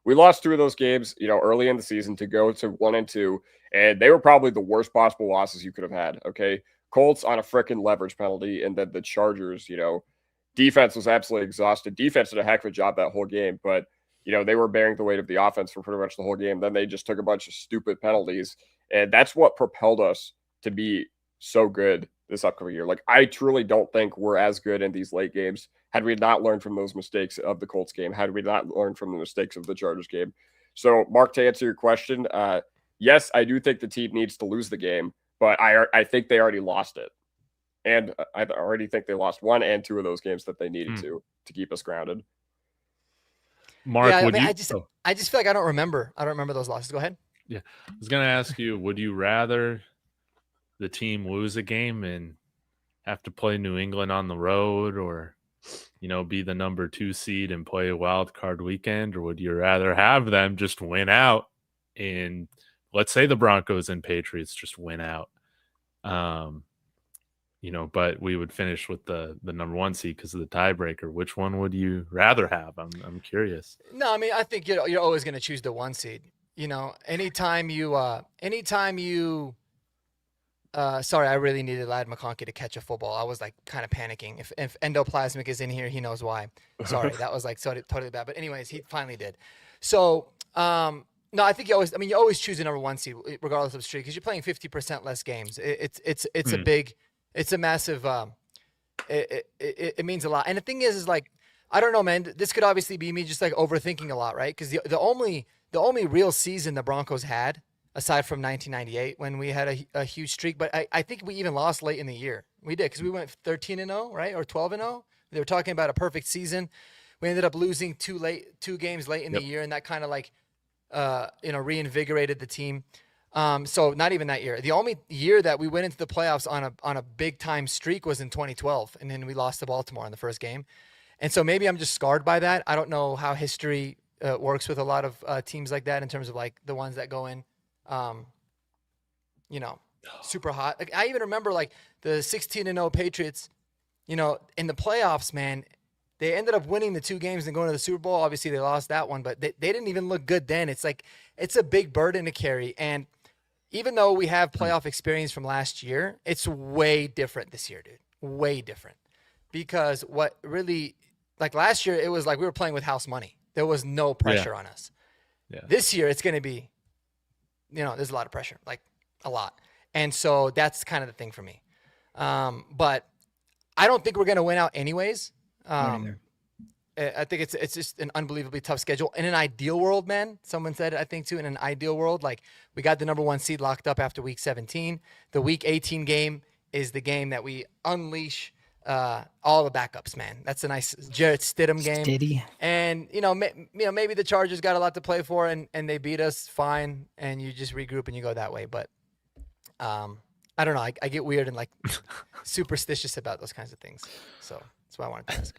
We lost 2 of those games, early in the season to go to 1-2, and they were probably the worst possible losses you could have had. Okay. Colts on a freaking leverage penalty, and then the Chargers, defense was absolutely exhausted. Defense did a heck of a job that whole game, but they were bearing the weight of the offense for pretty much the whole game. Then they just took a bunch of stupid penalties. And that's what propelled us to be so good this upcoming year. Like, I truly don't think we're as good in these late games had we not learned from those mistakes of the Colts game, had we not learned from the mistakes of the Chargers game. So, Mark, to answer your question, yes, I do think the team needs to lose the game, but I think they already lost it. And I already think they lost 1 and 2 of those games that they needed to keep us grounded. Mark, I just feel like I don't remember those losses. Go ahead. Yeah. I was going to ask you, would you rather the team lose a game and have to play New England on the road, or, be the number 2 seed and play a wild card weekend? Or would you rather have them just win out and, let's say, the Broncos and Patriots just win out? But we would finish with the number 1 seed because of the tiebreaker. Which one would you rather have? I'm curious. No, I mean, I think you're always going to choose the 1 seed. Anytime you sorry, I really needed Ladd McConkey to catch a football. I was like kind of panicking. If Endoplasmic is in here, he knows why. Sorry, that was like totally bad. But anyways, he finally did. So, no, I think you always choose the number 1 seed regardless of streak because you're playing 50% less games. It's a massive. It means a lot. And the thing is like, I don't know, man. This could obviously be me just like overthinking a lot, right? Because the only real season the Broncos had, aside from 1998 when we had a huge streak, but I think we even lost late in the year. We did because we went 13-0, right, or 12-0. They were talking about a perfect season. We ended up losing 2 games late in the year, and that kind of like reinvigorated the team. So not even that year. The only year that we went into the playoffs on a big time streak was in 2012, and then we lost to Baltimore in the first game. And so maybe I'm just scarred by that. I don't know how history works with a lot of teams like that in terms of like the ones that go in, super hot. Like I even remember like the 16-0 Patriots, in the playoffs, man. They ended up winning the 2 games and going to the Super Bowl. Obviously, they lost that one, but they didn't even look good then. It's like it's a big burden to carry. And even though we have playoff experience from last year, it's way different this year, dude. Way different. Because what really, like last year, it was like we were playing with house money. There was no pressure on us. Yeah. This year, it's going to be, there's a lot of pressure, like a lot. And so that's kind of the thing for me. But I don't think we're going to win out anyways. I think it's just an unbelievably tough schedule. In an ideal world, man, someone said, I think too, in an ideal world, like we got the number 1 seed locked up after week 17. The week 18 game is the game that we unleash all the backups, man. That's a nice Jarrett Stidham game. Stiddy. And, maybe the Chargers got a lot to play for and they beat us fine. And you just regroup and you go that way. But I don't know. I get weird and like superstitious about those kinds of things. So that's why I wanted to ask.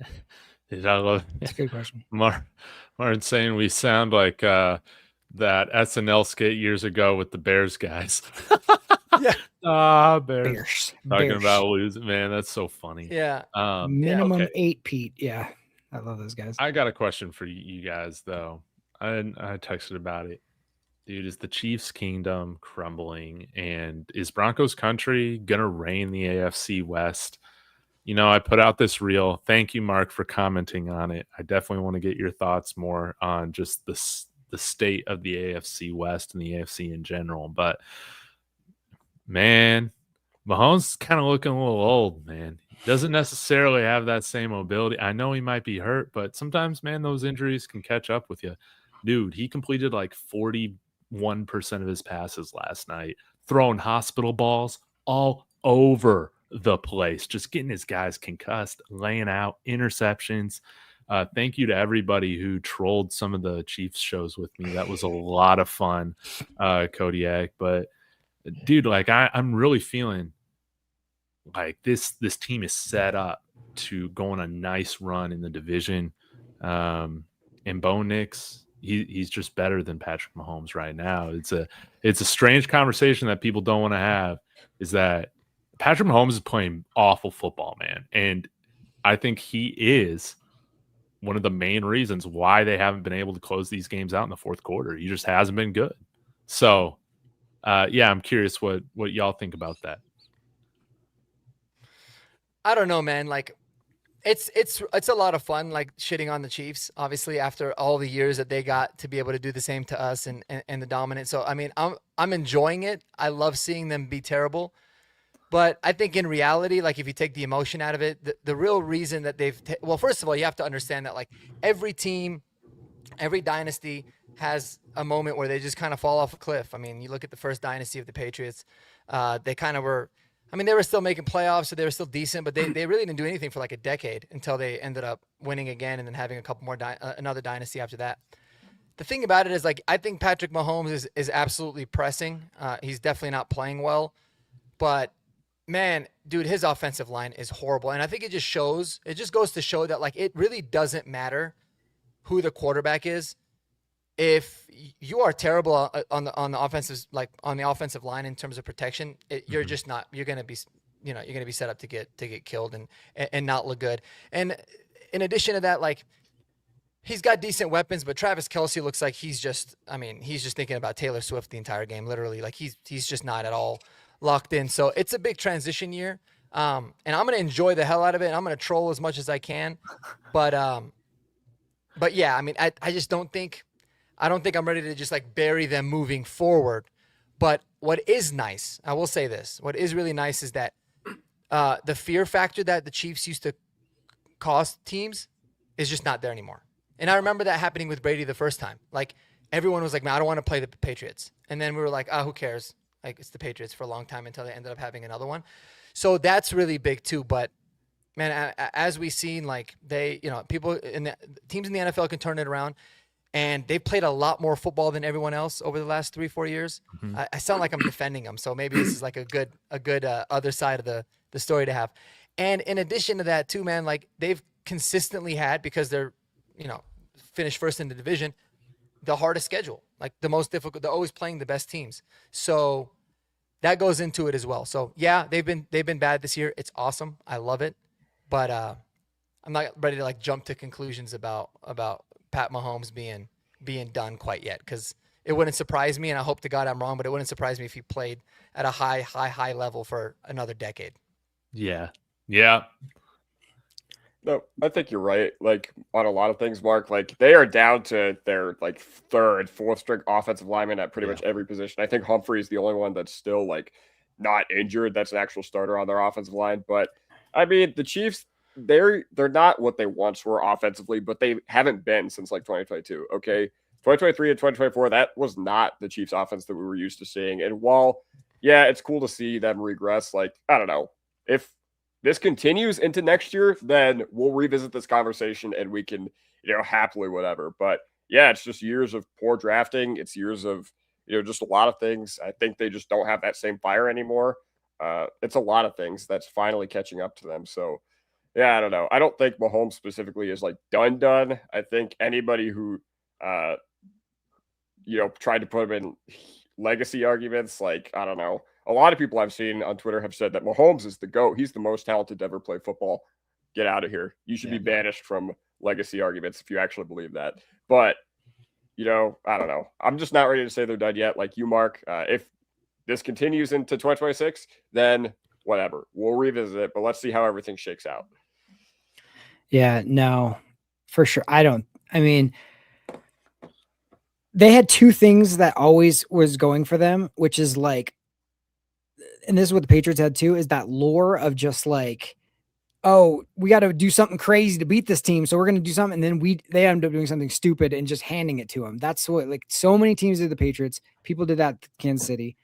I love That's a good question. Martin saying we sound like that SNL skit years ago with the Bears guys. Yeah. Bears. Talking about losing. Man, that's so funny. Yeah. Minimum 8, Pete. Yeah. I love those guys. I got a question for you guys, though. I texted about it. Dude, is the Chiefs' kingdom crumbling? And is Broncos country going to reign the AFC West? I put out this reel. Thank you, Mark, for commenting on it. I definitely want to get your thoughts more on just the state of the AFC West and the AFC in general. But, man, Mahomes is kind of looking a little old, man. He doesn't necessarily have that same mobility. I know he might be hurt, but sometimes, man, those injuries can catch up with you. Dude, he completed like 41% of his passes last night, throwing hospital balls all over the place, just getting his guys concussed, laying out interceptions. Thank you to everybody who trolled some of the Chiefs shows with me. That was a lot of fun, Kodiak. But dude, like I'm really feeling like this team is set up to go on a nice run in the division. And Bo Nix, he's just better than Patrick Mahomes right now. It's a strange conversation that people don't want to have, is that Patrick Mahomes is playing awful football, man. And I think he is one of the main reasons why they haven't been able to close these games out in the fourth quarter. He just hasn't been good. So, I'm curious what y'all think about that. I don't know, man. Like, it's a lot of fun, like shitting on the Chiefs, obviously, after all the years that they got to be able to do the same to us and the dominant. So, I mean, I'm enjoying it. I love seeing them be terrible. But I think in reality, like if you take the emotion out of it, the real reason that well, first of all, you have to understand that like every team, every dynasty has a moment where they just kind of fall off a cliff. I mean, you look at the first dynasty of the Patriots, they kind of were, I mean, they were still making playoffs, so they were still decent, but they really didn't do anything for like a decade until they ended up winning again and then having a couple more, another dynasty after that. The thing about it is like, I think Patrick Mahomes is absolutely pressing. He's definitely not playing well, but man, dude, his offensive line is horrible. And I think it just goes to show that like, it really doesn't matter who the quarterback is. If you are terrible on the offensive line in terms of protection, you're just not, you're going to be set up to get killed and not look good. And in addition to that, like he's got decent weapons, but Travis Kelce looks like he's just thinking about Taylor Swift the entire game. Literally, like he's just not at all locked in. So it's a big transition year. And I'm going to enjoy the hell out of it. I'm going to troll as much as I can, but yeah, I mean, I just don't think I'm ready to just like bury them moving forward. But what is nice, I will say this, what is really nice is that the fear factor that the Chiefs used to cause teams is just not there anymore. And I remember that happening with Brady the first time. Like everyone was like, man, I don't want to play the Patriots. And then we were like, who cares? Like it's the Patriots for a long time until they ended up having another one. So that's really big too. But man, as we've seen, like people in the teams in the NFL can turn it around, and they've played a lot more football than everyone else over the last 3-4 years. Mm-hmm. I sound like I'm defending them, so maybe this is like a good other side of the story to have. And in addition to that, too, man, like they've consistently had, because they're finished first in the division, the hardest schedule, like the most difficult. They're always playing the best teams, so that goes into it as well. So yeah, they've been bad this year. It's awesome. I love it. But I'm not ready to like jump to conclusions about Pat Mahomes being done quite yet, because it wouldn't surprise me, and I hope to God I'm wrong, but it wouldn't surprise me if he played at a high level for another decade. Yeah. No, I think you're right. Like on a lot of things, Mark, like they are down to their like third, fourth string offensive lineman at pretty much every position. I think Humphrey is the only one that's still like not injured. That's an actual starter on their offensive line. But I mean, the Chiefs, they're not what they once were offensively, but they haven't been since like 2022. Okay. 2023 and 2024, that was not the Chiefs offense that we were used to seeing. And while, yeah, it's cool to see them regress, like, I don't know, if this continues into next year, then we'll revisit this conversation and we can, happily whatever. But yeah, it's just years of poor drafting. It's years of, just a lot of things. I think they just don't have that same fire anymore. It's a lot of things that's finally catching up to them. So yeah, I don't know. I don't think Mahomes specifically is like done. I think anybody who, tried to put him in legacy arguments, like, I don't know. A lot of people I've seen on Twitter have said that Mahomes is the GOAT. He's the most talented to ever play football. Get out of here. You should be banished from legacy arguments if you actually believe that. But, I don't know. I'm just not ready to say they're done yet. Like you, Mark, if this continues into 2026, then whatever. We'll revisit it, but let's see how everything shakes out. Yeah, no, for sure. They had two things that always was going for them, which is like, and this is what the Patriots had too, is that lore of just like, oh, we got to do something crazy to beat this team, so we're going to do something, and then they end up doing something stupid and just handing it to them. That's what, like, so many teams did the Patriots. People did that to Kansas City.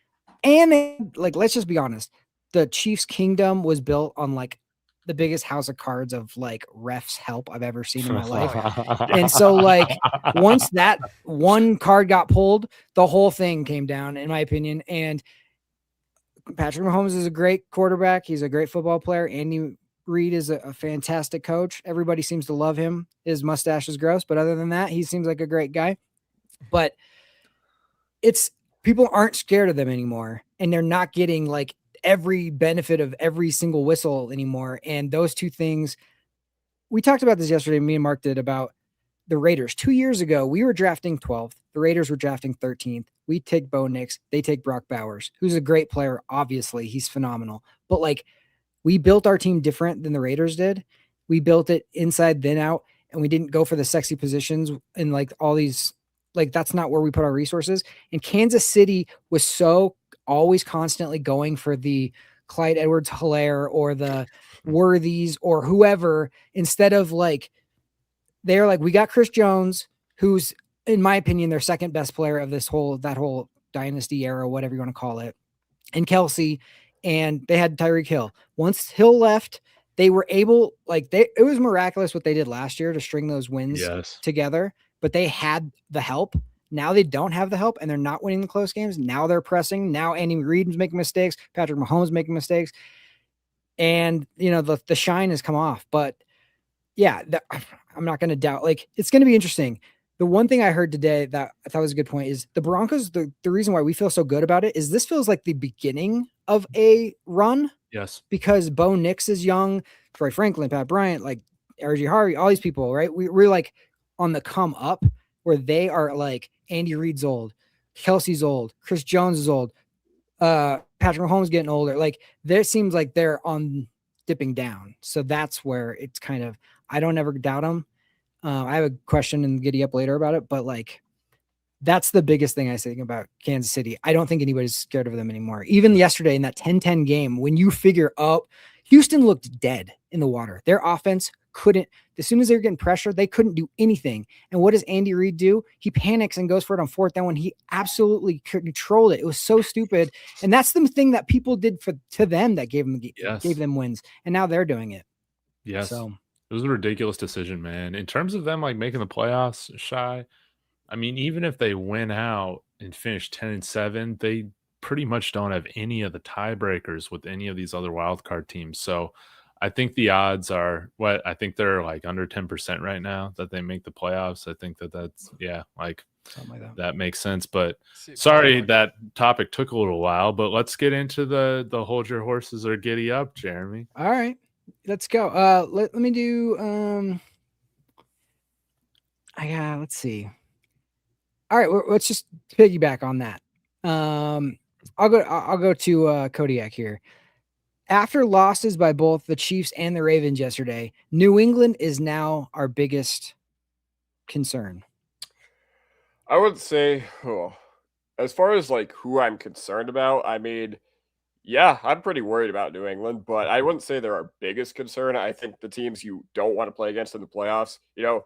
And like, let's just be honest, the Chiefs' kingdom was built on like the biggest house of cards of like refs help I've ever seen in my life. And so like once that one card got pulled, the whole thing came down, in my opinion. And Patrick Mahomes is a great quarterback. He's a great football player. Andy Reid is a fantastic coach. Everybody seems to love him. His mustache is gross, but other than that, he seems like a great guy. But people aren't scared of them anymore, and they're not getting like every benefit of every single whistle anymore. And those two things, we talked about this yesterday. Me and Mark did about the Raiders. 2 years ago, we were drafting 12th. The Raiders were drafting 13th. We take Bo Nix. They take Brock Bowers, who's a great player. Obviously, he's phenomenal. But like, we built our team different than the Raiders did. We built it inside, then out, and we didn't go for the sexy positions and like all these. Like, that's not where we put our resources. And Kansas City was so always constantly going for the Clyde Edwards-Helaire or the Worthies or whoever, instead of like, they're like, we got Chris Jones, who's, in my opinion, their second best player of that whole dynasty era, whatever you want to call it, and Kelsey, and they had Tyreek Hill. Once Hill left, they were able, it was miraculous what they did last year to string those wins together, but they had the help. Now they don't have the help, and they're not winning the close games. Now they're pressing. Now Andy Reid's making mistakes. Patrick Mahomes making mistakes. And, the shine has come off. But, yeah, I'm not going to doubt. It's going to be interesting. The one thing I heard today that I thought was a good point is the Broncos, the reason why we feel so good about it is this feels like the beginning of a run. Yes. Because Bo Nix is young, Troy Franklin, Pat Bryant, R.J. Harvey, all these people, right? We're on the come up where they are Andy Reid's old, Kelsey's old, Chris Jones is old, Patrick Mahomes getting older. There seems like they're on dipping down. So that's where it's kind of, I don't ever doubt them. I have a question and giddy up later about it, but that's the biggest thing I think about Kansas City. I don't think anybody's scared of them anymore. Even yesterday in that 10-10 game, when you figure Houston looked dead in the water. Their offense couldn't, as soon as they were getting pressure, they couldn't do anything. And what does Andy Reid do? He panics and goes for it on fourth down when he absolutely controlled it. It was so stupid. And that's the thing that people did to them that gave them wins. And now they're doing it. Yes. So it was a ridiculous decision, man. In terms of them making the playoffs, Shy, I mean, even if they win out and finish 10-7, they pretty much don't have any of the tiebreakers with any of these other wildcard teams. So I think the odds are I think they're under 10% right now that they make the playoffs. I think that's something like that makes sense. But sorry, that topic took a little while, but let's get into the hold your horses or giddy up, Jeremy. All right, let's go. Let me do, let's see. All right, let's just piggyback on that. I'll go to Kodiak here. After losses by both the Chiefs and the Ravens yesterday, New England is now our biggest concern. I would say, as far as who I'm concerned about, I mean, yeah, I'm pretty worried about New England, but I wouldn't say they're our biggest concern. I think the teams you don't want to play against in the playoffs, you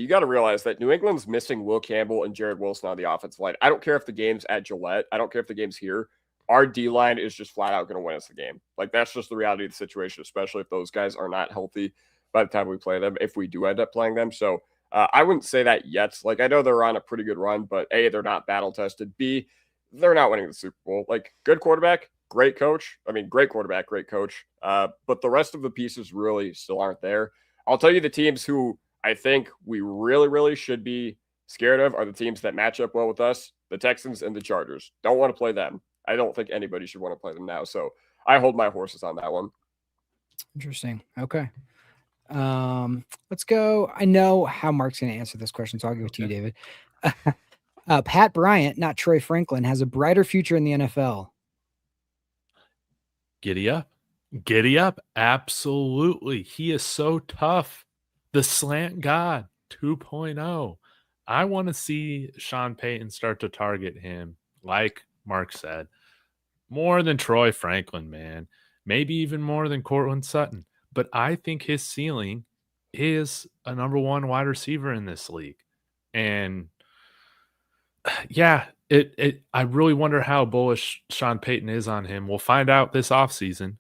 got to realize that New England's missing Will Campbell and Jared Wilson on the offensive line. I don't care if the game's at Gillette. I don't care if the game's here. Our D-line is just flat out going to win us the game. That's just the reality of the situation, especially if those guys are not healthy by the time we play them, if we do end up playing them. So I wouldn't say that yet. I know they're on a pretty good run, but A, they're not battle-tested. B, they're not winning the Super Bowl. Good quarterback, great coach. I mean, great quarterback, great coach. But the rest of the pieces really still aren't there. I'll tell you the teams who I think we really, really should be scared of are the teams that match up well with us, the Texans and the Chargers. Don't want to play them. I don't think anybody should want to play them now. So I hold my horses on that one. Interesting. Okay. Let's go. I know how Mark's going to answer this question, so I'll give it to you, David. Pat Bryant, not Troy Franklin, has a brighter future in the NFL. Giddy up. Giddy up. Absolutely. He is so tough. The slant god 2.0. I want to see Sean Payton start to target him, like Mark said, more than Troy Franklin, man. Maybe even more than Cortland Sutton. But I think his ceiling is a number one wide receiver in this league. And yeah, I really wonder how bullish Sean Payton is on him. We'll find out this offseason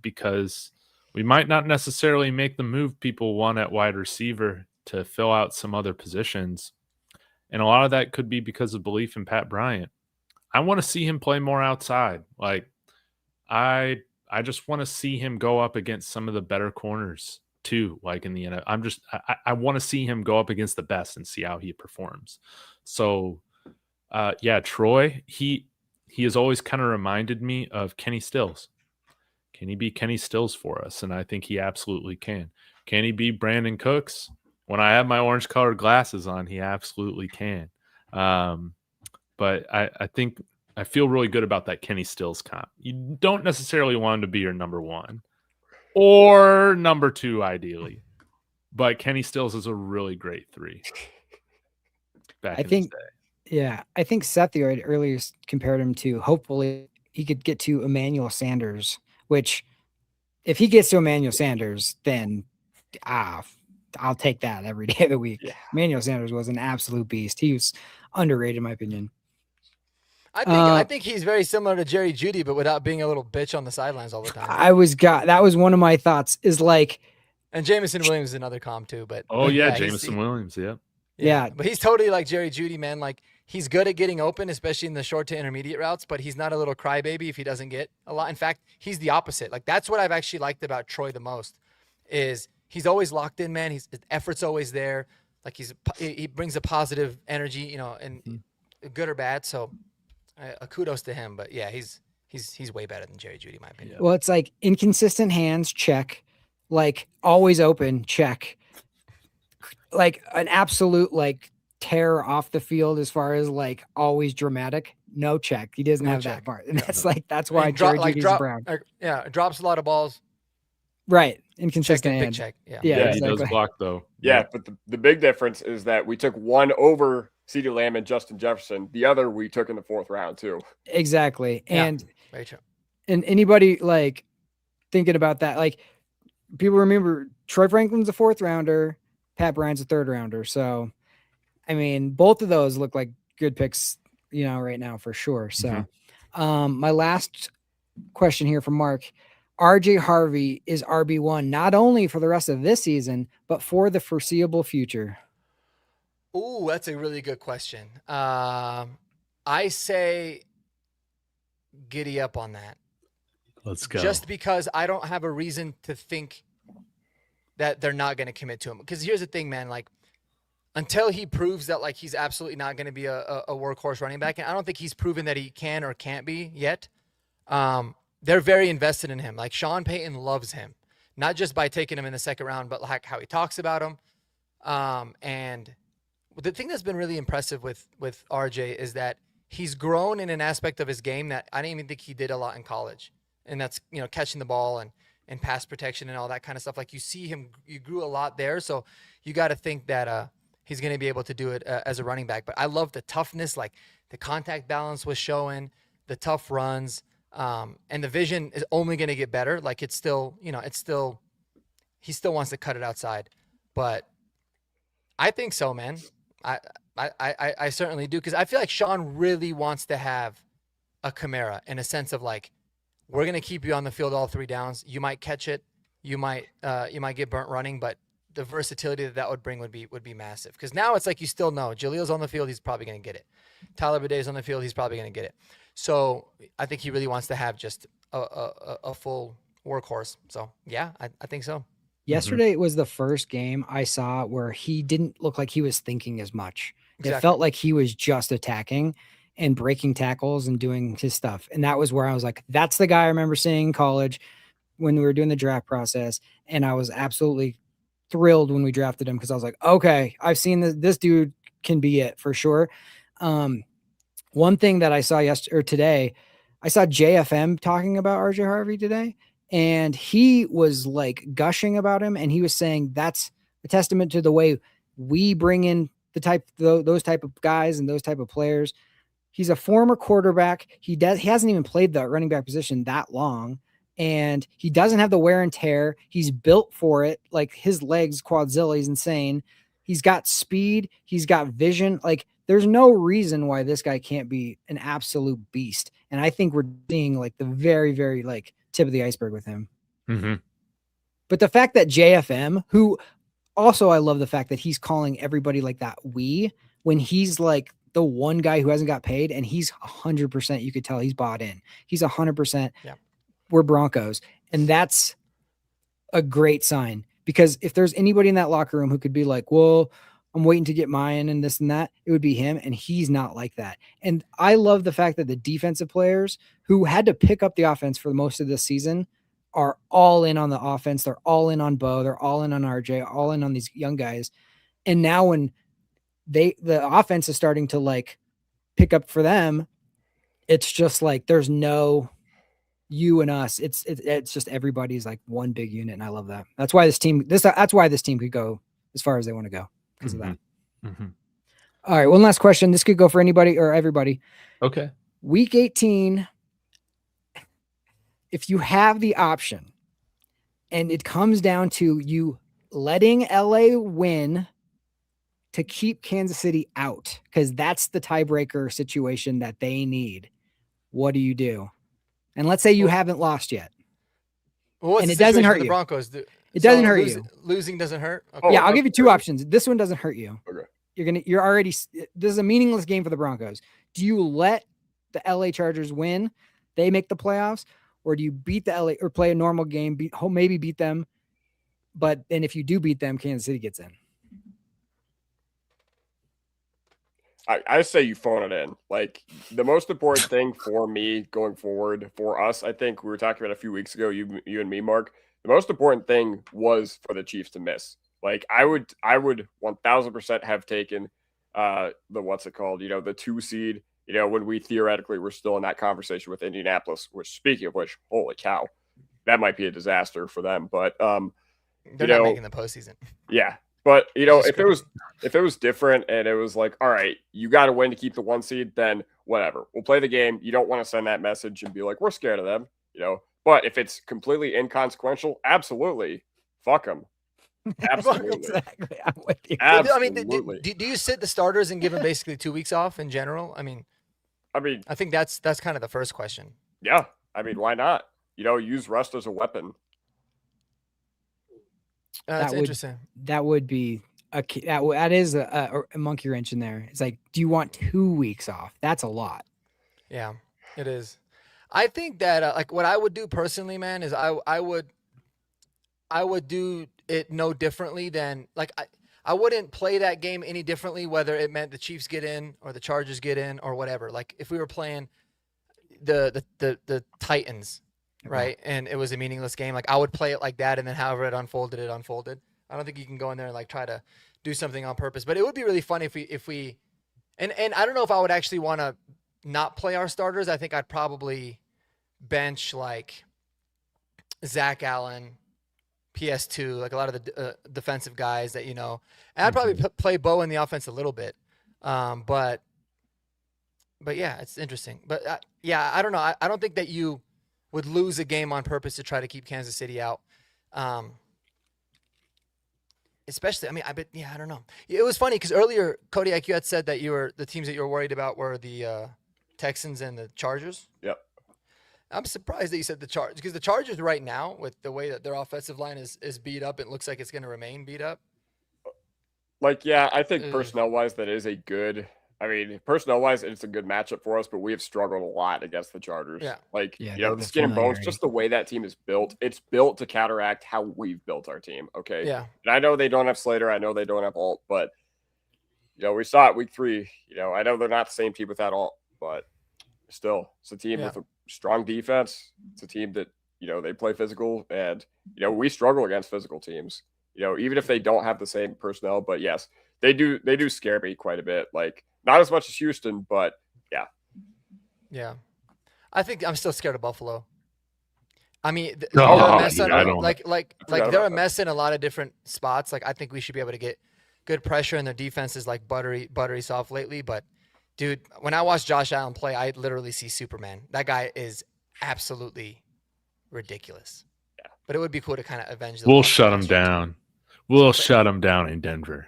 because we might not necessarily make the move people want at wide receiver to fill out some other positions. And a lot of that could be because of belief in Pat Bryant. I want to see him play more outside. I just want to see him go up against some of the better corners too, in the NFL. I want to see him go up against the best and see how he performs. So, Troy, he has always kind of reminded me of Kenny Stills. Can he be Kenny Stills for us? And I think he absolutely can. Can he be Brandon Cooks? When I have my orange colored glasses on, he absolutely can. But I think I feel really good about that Kenny Stills comp. You don't necessarily want him to be your number one or number two, ideally. But Kenny Stills is a really great 3. I think Seth earlier compared him to, hopefully, he could get to Emmanuel Sanders, which if he gets to Emmanuel Sanders, then I'll take that every day of the week. Yeah. Emmanuel Sanders was an absolute beast. He was underrated in my opinion. I think he's very similar to Jerry Jeudy, but without being a little bitch on the sidelines all the time. That was one of my thoughts is like, and Jameson Williams is another comp too, but Jameson Williams, yeah, but he's totally like Jerry Jeudy, man. Like he's good at getting open, especially in the short to intermediate routes, but he's not a little crybaby if he doesn't get a lot. In fact, he's the opposite. Like that's what I've actually liked about Troy the most is he's always locked in, man. His effort's always there. Like he brings a positive energy, you know, and good or bad. So kudos to him. But yeah, he's way better than Jerry Jeudy, in my opinion. Well, it's like inconsistent hands, check. Like always open, check. Like an absolute like tear off the field as far as like always dramatic. No check. He doesn't have that part. And that's why Jerry Jeudy's Brown. Drops a lot of balls. Right. Inconsistent big check. Yeah, he exactly. does block though. Yeah, but the big difference is that we took one over CeeDee Lamb and Justin Jefferson. The other we took in the 4th round too. Exactly. And very true. And anybody like thinking about that, like people remember Troy Franklin's a 4th rounder, Pat Bryant's a 3rd rounder. So, I mean, both of those look like good picks, you know, right now for sure. So, my last question here from Mark. RJ Harvey is RB1 not only for the rest of this season, but for the foreseeable future. Ooh, that's a really good question. I say giddy up on that. Let's go. Just because I don't have a reason to think that they're not going to commit to him. Because here's the thing, man. Like, until he proves that, like, he's absolutely not going to be a workhorse running back, and I don't think he's proven that he can or can't be yet, they're very invested in him. Like, Sean Payton loves him. Not just by taking him in the 2nd round, but like how he talks about him. And the thing that's been really impressive with RJ is that he's grown in an aspect of his game that I didn't even think he did a lot in college. And that's, you know, catching the ball and pass protection and all that kind of stuff. Like you see him, you grew a lot there. So you got to think that he's going to be able to do it as a running back. But I love the toughness, like the contact balance was showing, the tough runs, and the vision is only going to get better. Like it's still, you know, he still wants to cut it outside. But I think so, man. I certainly do, because I feel like Sean really wants to have a Kamara in a sense of like, we're going to keep you on the field all 3 downs. You might catch it. You might get burnt running, but the versatility that would bring would be massive. Because now it's like you still know Jaleel's on the field, he's probably going to get it. Tyler Baday's on the field, he's probably going to get it. So I think he really wants to have just a full workhorse. So yeah, I think so. Yesterday was the first game I saw where he didn't look like he was thinking as much. Exactly. It felt like he was just attacking and breaking tackles and doing his stuff. And that was where I was like, that's the guy I remember seeing in college when we were doing the draft process. And I was absolutely thrilled when we drafted him because I was like, okay, I've seen this dude can be it for sure. One thing that I saw today, I saw JFM talking about RJ Harvey today, and he was like gushing about him. And he was saying that's a testament to the way we bring in those type of guys and those type of players. He's a former quarterback. He hasn't even played the running back position that long, and he doesn't have the wear and tear. He's built for it. Like his legs, quadzilla, he's insane. He's got speed. He's got vision. Like there's no reason why this guy can't be an absolute beast. And I think we're seeing like the very, very like tip of the iceberg with him. Mm-hmm. But the fact that JFM, who also I love the fact that he's calling everybody like that when he's like the one guy who hasn't got paid, and he's 100%, you could tell he's bought in. He's 100%. Yeah. We're Broncos. And that's a great sign, because if there's anybody in that locker room who could be like, well, I'm waiting to get mine and this and that, it would be him. And he's not like that. And I love the fact that the defensive players who had to pick up the offense for most of this season are all in on the offense. They're all in on Bo. They're all in on RJ, all in on these young guys. And now when the offense is starting to like pick up for them, it's just like, there's no you and us. It's just everybody's like one big unit. And I love that. That's why this team could go as far as they want to go because of that. Mm-hmm. All right. One last question. This could go for anybody or everybody. Okay. Week 18, if you have the option and it comes down to you letting LA win to keep Kansas City out, because that's the tiebreaker situation that they need, what do you do? And let's say you haven't lost yet. Well, and it doesn't hurt the you. Broncos? It doesn't hurt you. Losing doesn't hurt? Okay. Yeah, I'll give you two options. This one doesn't hurt you. Okay. You're already, this is a meaningless game for the Broncos. Do you let the LA Chargers win? They make the playoffs, or do you beat the LA or play a normal game, maybe beat them? But then if you do beat them, Kansas City gets in. I say you phone it in. Like, the most important thing for me going forward, for us, I think we were talking about a few weeks ago, you and me, Mark, the most important thing was for the Chiefs to miss. Like, I would 1000% have taken the, what's it called? The 2 seed, when we theoretically were still in that conversation with Indianapolis, which, speaking of which, holy cow, that might be a disaster for them. But, they're not making the postseason. Yeah. But, if it was different and it was like, all right, you got to win to keep the 1 seed, then whatever. We'll play the game. You don't want to send that message and be like, we're scared of them, But if it's completely inconsequential, absolutely. Fuck them. Absolutely. Exactly. I'm with you. Absolutely. Do you sit the starters and give them basically 2 weeks off in general? I think that's kind of the first question. Yeah. Why not? Use rust as a weapon. That's interesting. That would be that is a monkey wrench in there. It's like, do you want 2 weeks off? That's a lot. Yeah, it is. I think that like what I would do personally, man, is I would do it no differently than like I wouldn't play that game any differently, whether it meant the Chiefs get in or the Chargers get in or whatever. Like if we were playing the Titans, right, and it was a meaningless game, like I would play it like that, and then however it unfolded. I don't think you can go in there and like try to do something on purpose, but it would be really fun if we and I don't know if I would actually want to not play our starters. I think I'd probably bench like Zach Allen, PS2, like a lot of the defensive guys that and I'd probably play Bo in the offense a little bit, but yeah, it's interesting. But yeah, I don't know. I don't think that you would lose a game on purpose to try to keep Kansas City out. Especially, I don't know. It was funny because earlier, Kodiak, you had said that the teams that you were worried about were the Texans and the Chargers. Yep. I'm surprised that you said the Chargers, because the Chargers right now, with the way that their offensive line is beat up, it looks like it's going to remain beat up. Like, yeah, I think personnel-wise, that is a good. Personnel-wise, it's a good matchup for us, but we have struggled a lot against the Chargers. Yeah. The skin and bones, just the way that team is built, it's built to counteract how we've built our team, okay? Yeah. And I know they don't have Slater. I know they don't have Alt, but, we saw it week 3. I know they're not the same team without Alt, but still, it's a team with a strong defense. It's a team that, they play physical, and, we struggle against physical teams, even if they don't have the same personnel. But, yes, they do scare me quite a bit. Like, not as much as Houston, but yeah. Yeah. I think I'm still scared of Buffalo. They're a mess in a lot of different spots. Like, I think we should be able to get good pressure, and their defense is like buttery soft lately. But, dude, when I watch Josh Allen play, I literally see Superman. That guy is absolutely ridiculous. Yeah. But it would be cool to kind of avenge We'll shut him down. We'll shut him down in Denver.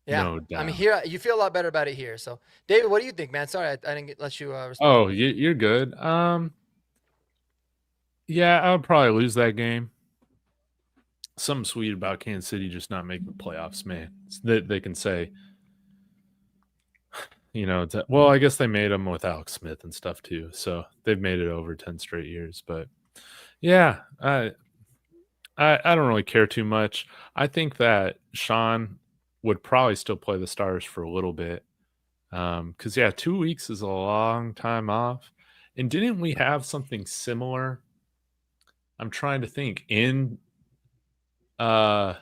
Yeah, no doubt. Here you feel a lot better about it here. So, David, what do you think, man? Sorry, I didn't let you respond. Oh, you're good. Yeah, I would probably lose that game. Something sweet about Kansas City just not making the playoffs, man. They can say, well, I guess they made them with Alex Smith and stuff too. So they've made it over 10 straight years. But yeah, I don't really care too much. I think that Sean would probably still play the Stars for a little bit. Because, 2 weeks is a long time off. And didn't we have something similar? I'm trying to think. In, was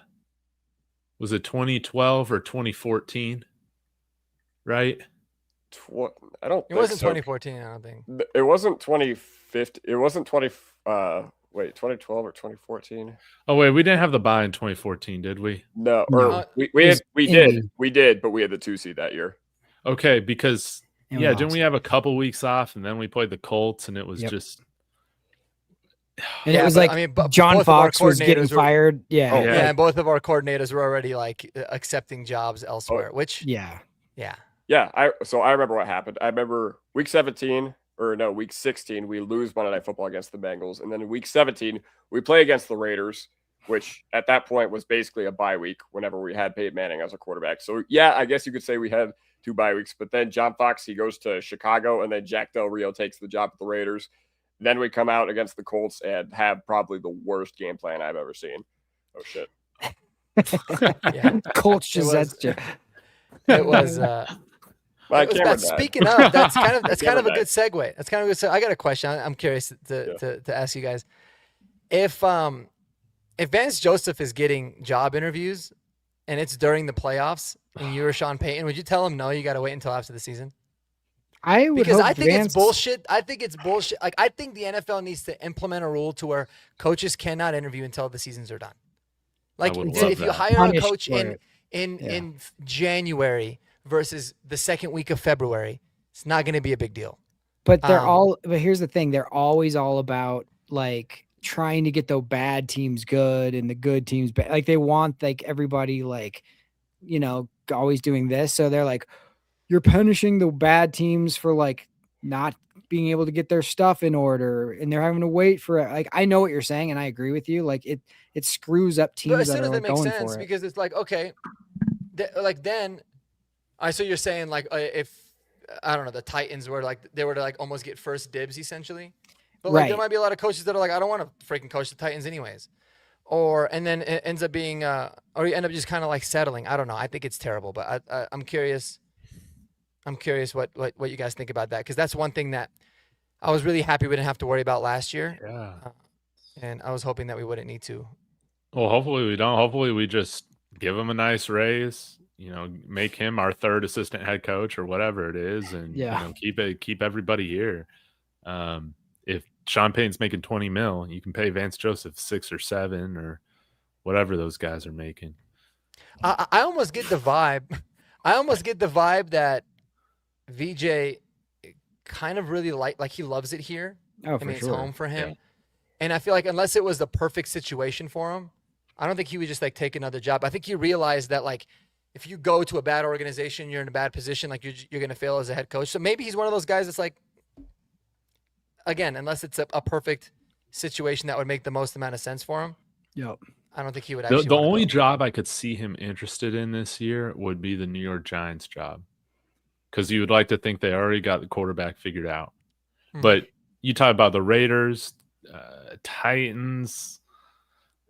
it 2012 or 2014? Right? I don't think it wasn't so. 2014, I don't think. It wasn't 2015. It wasn't 2012 or 2014? Oh, wait, we didn't have the bye in 2014, did we? No, we did, but we had the 2 seed that year. Okay, because didn't we have a couple weeks off, and then we played the Colts, and it was just And it was like John both of our Fox was getting coordinators fired. Yeah. Yeah, and both of our coordinators were already like accepting jobs elsewhere, which yeah. So I remember what happened. I remember week 16, we lose Monday Night Football against the Bengals. And then in week 17, we play against the Raiders, which at that point was basically a bye week whenever we had Peyton Manning as a quarterback. So, yeah, I guess you could say we had 2 bye weeks. But then John Fox, he goes to Chicago, and then Jack Del Rio takes the job at the Raiders. Then we come out against the Colts and have probably the worst game plan I've ever seen. Oh, shit. Colts just it was speaking of, that's kind of a good segue. That's kind of a good. I got a question. I'm curious to ask you guys. If Vance Joseph is getting job interviews and it's during the playoffs and you're Sean Payton, would you tell him no, you got to wait until after the season? I would, because I think it's bullshit. I think it's bullshit. Like, I think the NFL needs to implement a rule to where coaches cannot interview until the seasons are done. Like, if you hire a coach in January versus the second week of February, it's not going to be a big deal. But but here's the thing. They're always all about like trying to get the bad teams good and the good teams bad. Like, they want like everybody like, always doing this. So they're like, you're punishing the bad teams for like not being able to get their stuff in order, and they're having to wait for it. Like, I know what you're saying, and I agree with you. Like, it screws up teams. But as soon that as are that makes going sense, for it. because it's like, okay, so you're saying like if I don't know, the Titans were like they were to like almost get first dibs essentially, but like there might be a lot of coaches that are like, I don't want to freaking coach the Titans anyways, and then it ends up being or you end up just kind of like settling. I don't know. I think it's terrible, but I'm curious. I'm curious what you guys think about that, because that's one thing that I was really happy we didn't have to worry about last year. Yeah. And I was hoping that we wouldn't need to. Well, hopefully we don't. Hopefully we just give him a nice raise, make him our third assistant head coach or whatever it is, and keep everybody here. If Sean Payton's making $20 million, you can pay Vance Joseph 6 or 7 or whatever those guys are making. I almost get the vibe. That VJ kind of really like he loves it here. Oh, I mean, sure. It's home for him. Yeah. And I feel like unless it was the perfect situation for him, I don't think he would just like take another job. I think he realized that like if you go to a bad organization, you're in a bad position, like you're going to fail as a head coach. So maybe he's one of those guys that's like, again, unless it's a perfect situation that would make the most amount of sense for him. Yep. I don't think he would actually. The only job I could see him interested in this year would be the New York Giants job, because you would like to think they already got the quarterback figured out. But you talk about the Raiders, Titans,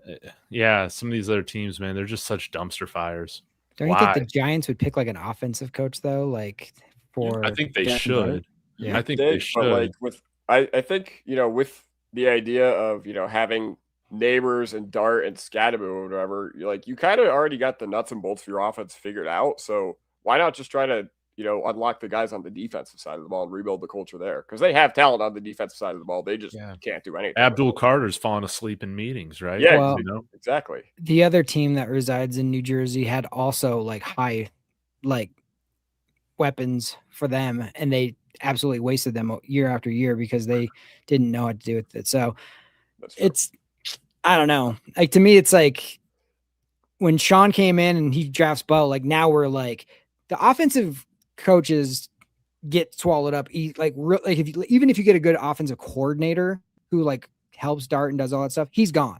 some of these other teams, man, they're just such dumpster fires. Don't you think the Giants would pick like an offensive coach though? Like I think they should. Yeah, I think they should. But like I think with the idea of having Neighbors and Dart and Scadaboo or whatever, you kind of already got the nuts and bolts of your offense figured out. So why not just try to unlock the guys on the defensive side of the ball and rebuild the culture there, because they have talent on the defensive side of the ball. They just can't do anything. Abdul Carter's falling asleep in meetings, right? Yeah, well, exactly. The other team that resides in New Jersey had also like high weapons for them, and they absolutely wasted them year after year because they didn't know what to do with it. So I don't know. Like, to me, it's like when Sean came in and he drafts Bo, like now we're like the offensive coaches get swallowed up. Even if you get a good offensive coordinator who like helps Dart and does all that stuff, he's gone.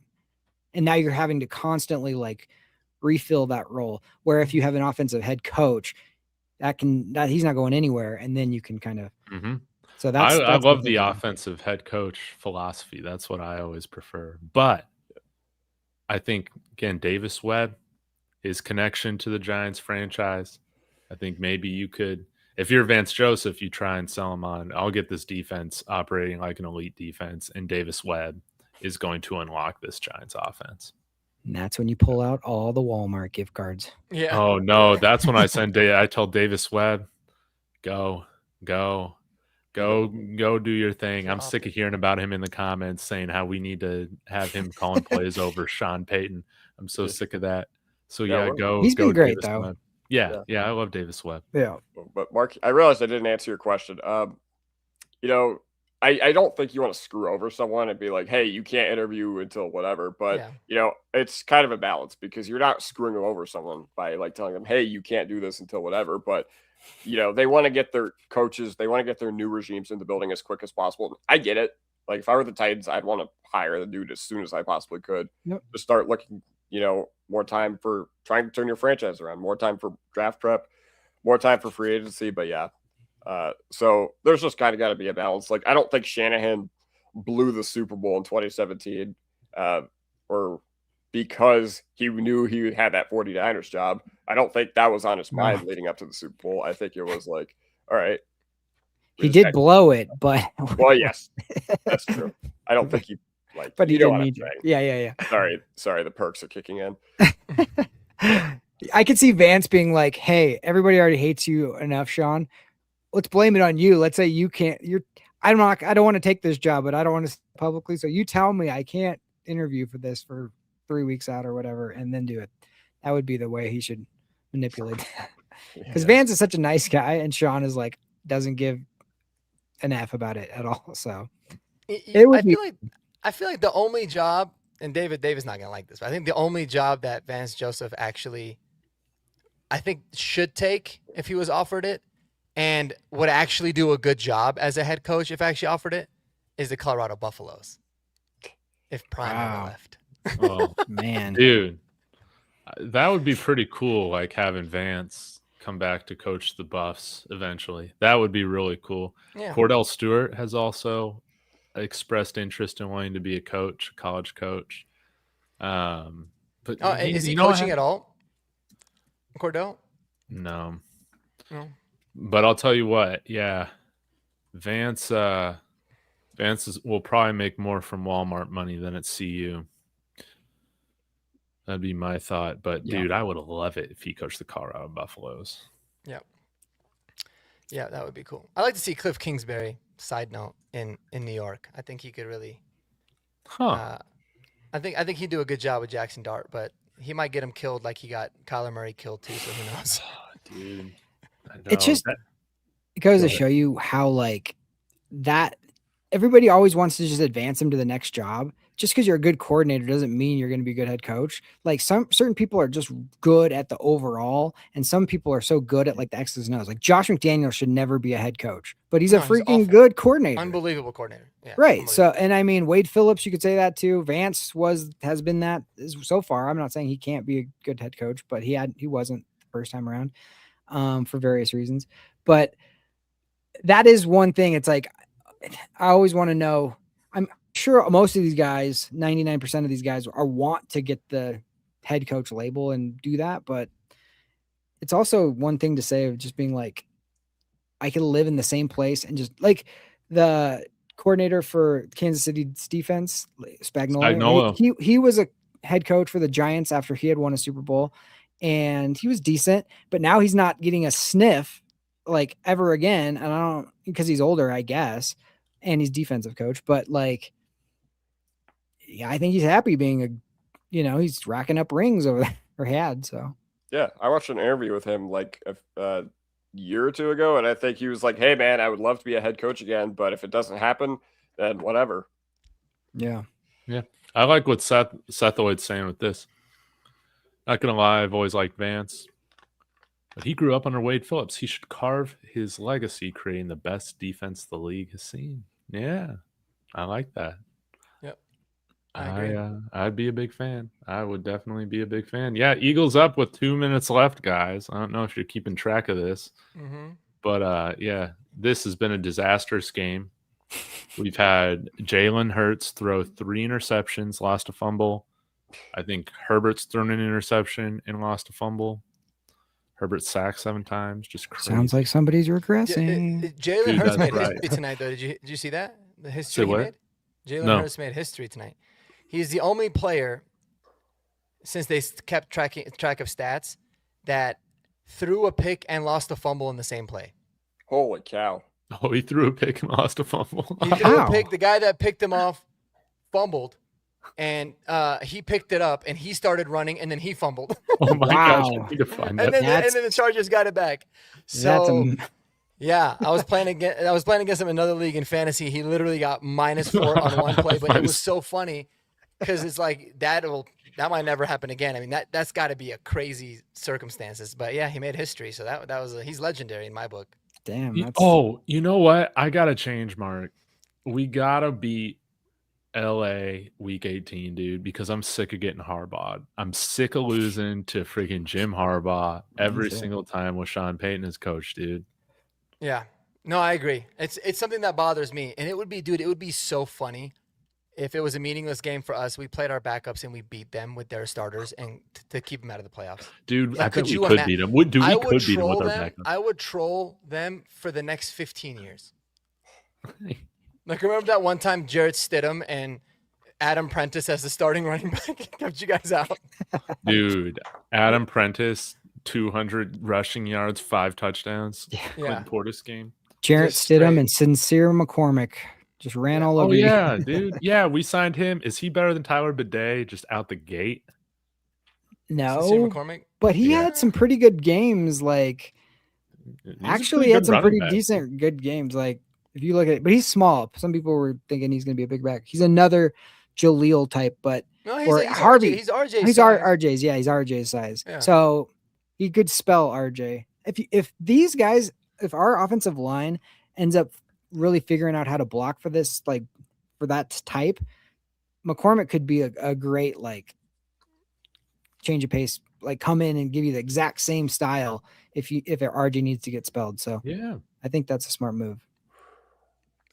And now you're having to constantly like refill that role. Where if you have an offensive head coach, that he's not going anywhere, and then you can kind of. Mm-hmm. So I love the offensive head coach philosophy. That's what I always prefer. But I think again, Davis Webb, his connection to the Giants franchise. I think maybe you could, if you're Vance Joseph, you try and sell him on, I'll get this defense operating like an elite defense, and Davis Webb is going to unlock this Giants offense. And that's when you pull out all the Walmart gift cards. Yeah. Oh no, that's when I tell Davis Webb, go do your thing. I'm sick of hearing about him in the comments saying how we need to have him calling plays over Sean Payton. I'm so sick of that. So go. He's been great Davis though. Webb. Yeah, I love Davis Webb. Yeah. But Mark, I realized I didn't answer your question. I don't think you want to screw over someone and be like, hey, you can't interview until whatever. But, it's kind of a balance because you're not screwing over someone by like telling them, hey, you can't do this until whatever. But, they want to get their coaches, they want to get their new regimes in the building as quick as possible. I get it. Like if I were the Titans, I'd want to hire the dude as soon as I possibly could to start looking, more time for trying to turn your franchise around, more time for draft prep, more time for free agency. But so there's just kind of got to be a balance. Like, I don't think Shanahan blew the Super Bowl in 2017 or because he knew he had that 49ers job. I don't think that was on his mind leading up to the Super Bowl. I think it was like, all right. He did blow it, but well, yes, that's true. I don't think he but he didn't need to. Yeah. Sorry, the perks are kicking in. I could see Vance being like, hey, everybody already hates you enough, Sean. Let's blame it on you. Let's say you can't. I don't want to take this job, but I don't want to publicly. So you tell me I can't interview for this for 3 weeks out or whatever, and then do it. That would be the way he should manipulate that. Because Vance is such a nice guy, and Sean is like doesn't give an F about it at all. So I feel like the only job, and David's not gonna like this, but I think the only job that Vance Joseph actually, I think, should take if he was offered it, and would actually do a good job as a head coach if actually offered it, is the Colorado Buffaloes. If Prime ever left. Oh man, dude, that would be pretty cool. Like having Vance come back to coach the Buffs eventually. That would be really cool. Yeah. Cordell Stewart has also expressed interest in wanting to be a college coach. But is he coaching at all, Cordell? No. But I'll tell you what, Vance will probably make more from Walmart money than at CU. That'd be my thought. But dude, I would love it if he coached the Colorado Buffaloes. Yeah, that would be cool. I'd like to see Cliff Kingsbury, side note, in New York. I think he could really I think he'd do a good job with Jackson Dart, but he might get him killed like he got Kyler Murray killed too, so who knows? Dude. It goes to show you how like that everybody always wants to just advance him to the next job. Just because you're a good coordinator doesn't mean you're going to be a good head coach. Like certain people are just good at the overall, and some people are so good at like the X's and O's. Like Josh McDaniels should never be a head coach, but he's a freaking good coordinator. Unbelievable coordinator. Yeah, right. So, and I mean, Wade Phillips, you could say that too. Vance has been that so far. I'm not saying he can't be a good head coach, but he wasn't the first time around for various reasons. But that is one thing. It's like, I always want to know, I'm sure most of these guys, 99% of these guys want to get the head coach label and do that. But it's also one thing to say of just being like, I can live in the same place and just like the coordinator for Kansas City's defense, Spagnuolo. He was a head coach for the Giants after he had won a Super Bowl, and he was decent, but now he's not getting a sniff like ever again. And I don't, because he's older, I guess, and he's defensive coach, but like, yeah, I think he's happy being he's racking up rings over there, or had. So yeah, I watched an interview with him like a year or two ago, and I think he was like, "Hey, man, I would love to be a head coach again, but if it doesn't happen, then whatever." Yeah. I like what Seth Lloyd's saying with this. Not gonna lie, I've always liked Vance, but he grew up under Wade Phillips. He should carve his legacy creating the best defense the league has seen. Yeah, I like that. I'd be a big fan. I would definitely be a big fan. Yeah, Eagles up with 2 minutes left, guys. I don't know if you're keeping track of this, but this has been a disastrous game. We've had Jalen Hurts throw 3 interceptions, lost a fumble. I think Herbert's thrown an interception and lost a fumble. Herbert sacked 7 times. Just crazy. Sounds like somebody's regressing. Jalen Hurts made history tonight, though. Did you see that? The history he made? Jalen Hurts made history tonight. He's the only player, since they kept track of stats, that threw a pick and lost a fumble in the same play. Holy cow. Oh, he threw a pick and lost a fumble. He threw a pick. The guy that picked him off fumbled, and he picked it up, and he started running, and then he fumbled. Oh, my gosh. I need to find that. And then the Chargers got it back. So, Yeah, I was playing against him in another league in fantasy. He literally got -4 on one play, but it was so funny because it's like that might never happen again. I mean, that's got to be a crazy circumstances. But yeah, he made history, so that was he's legendary in my book. Damn. You know what? I gotta change, Mark. We gotta beat LA week 18, dude, because I'm sick of getting Harbaugh'd. I'm sick of losing to freaking Jim Harbaugh every single time with Sean Payton as coach, dude. Yeah. No, I agree. It's something that bothers me. And it would be so funny if it was a meaningless game for us. We played our backups and we beat them with their starters and to keep them out of the playoffs. Dude, I bet we could beat them. We could beat them with our backups. I would troll them for the next 15 years. Like, remember that one time Jarrett Stidham and Adam Prentice as the starting running back kept you guys out? Dude, Adam Prentice, 200 rushing yards, 5 touchdowns. Yeah. Portis game. Jarrett Stidham and Sincere McCormick just ran all over you. Yeah, dude. Yeah, we signed him. Is he better than Tyler Bidet just out the gate? No, but he had some pretty good games. Like, actually had some pretty decent good games. Like, if you look at it, but he's small. Some people were thinking he's going to be a big back. He's another Jaleel type, but he's Harvey. He's RJ. He's RJ's. Yeah, he's RJ's size. Yeah. So he could spell RJ. If these guys, if our offensive line ends up really figuring out how to block for this, like for that type, McCormick could be a great like change of pace, like come in and give you the exact same style if RJ needs to get spelled. So yeah, I think that's a smart move.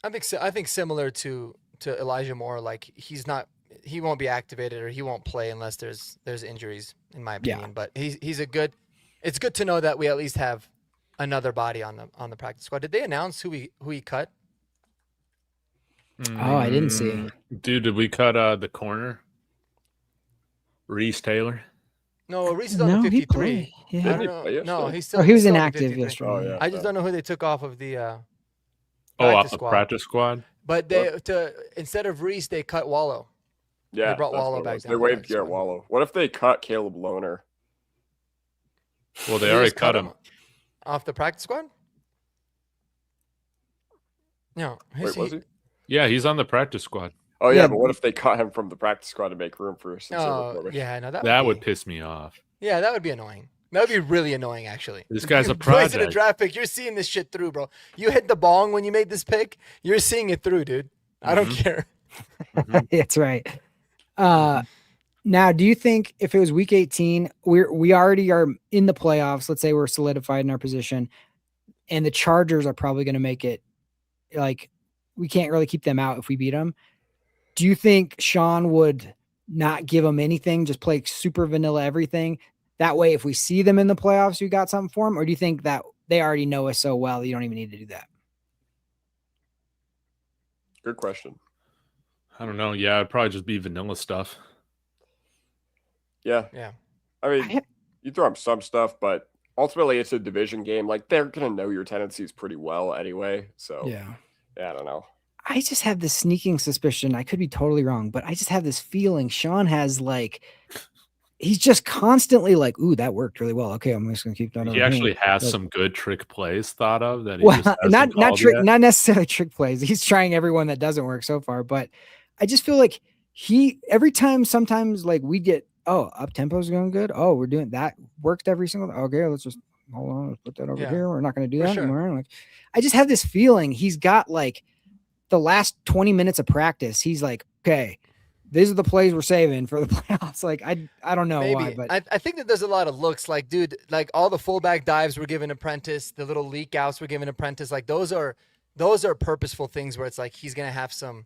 I think similar to Elijah Moore, like he won't be activated or he won't play unless there's injuries, in my opinion. Yeah. But it's good to know that we at least have another body on the practice squad. Did they announce who he cut? Oh, I didn't see. Dude, did we cut the corner? Reese Taylor? No, Reese is on the 53. Yeah. I don't know. No, he's still. Oh, he was inactive yesterday. Oh, yeah. I just don't know who they took off of the. Off the practice squad. But instead of Reese, they cut Wallow. Yeah, they brought Wallow back. They waived Garrett Wallow. What if they cut Caleb Lohner? Well, they already cut him off the practice squad. No, was he? Yeah, he's on the practice squad. Oh yeah, but what if they cut him from the practice squad to make room for Sincere McCormick? Yeah, no, that would piss me off. Yeah, that would be annoying. That would be really annoying, actually. This guy's a project. A draft pick. You're seeing this shit through, bro. You hit the bong when you made this pick. You're seeing it through, dude. I don't care. That's right. Now, do you think if it was week 18, we already are in the playoffs, let's say we're solidified in our position, and the Chargers are probably going to make it, like, we can't really keep them out if we beat them. Do you think Sean would not give them anything, just play super vanilla everything? That way, if we see them in the playoffs, you got something for them? Or do you think that they already know us so well that you don't even need to do that? Good question. I don't know. Yeah, it'd probably just be vanilla stuff. Yeah. I mean, you throw up some stuff, but ultimately it's a division game. Like, they're going to know your tendencies pretty well anyway. So, yeah, I don't know. I just have this sneaking suspicion. I could be totally wrong, but I just have this feeling Sean has, like, he's just constantly like, ooh, that worked really well. Okay, I'm just going to keep that. He actually has some good trick plays thought of that. Not necessarily trick plays. He's trying everyone that doesn't work so far, but I just feel like every time, sometimes like we get, up tempo is going good. Oh, we're doing that. Worked every single. Okay, let's just hold on. Let's put that over here. We're not going to do that anymore. Like, I just have this feeling he's got like the last 20 minutes of practice. He's like, okay, these are the plays we're saving for the playoffs. Like, I don't know why, but I think that there's a lot of looks. Like, dude, like all the fullback dives were given Apprentice, the little leak outs were given Apprentice. Like, those are purposeful things where it's like he's gonna have some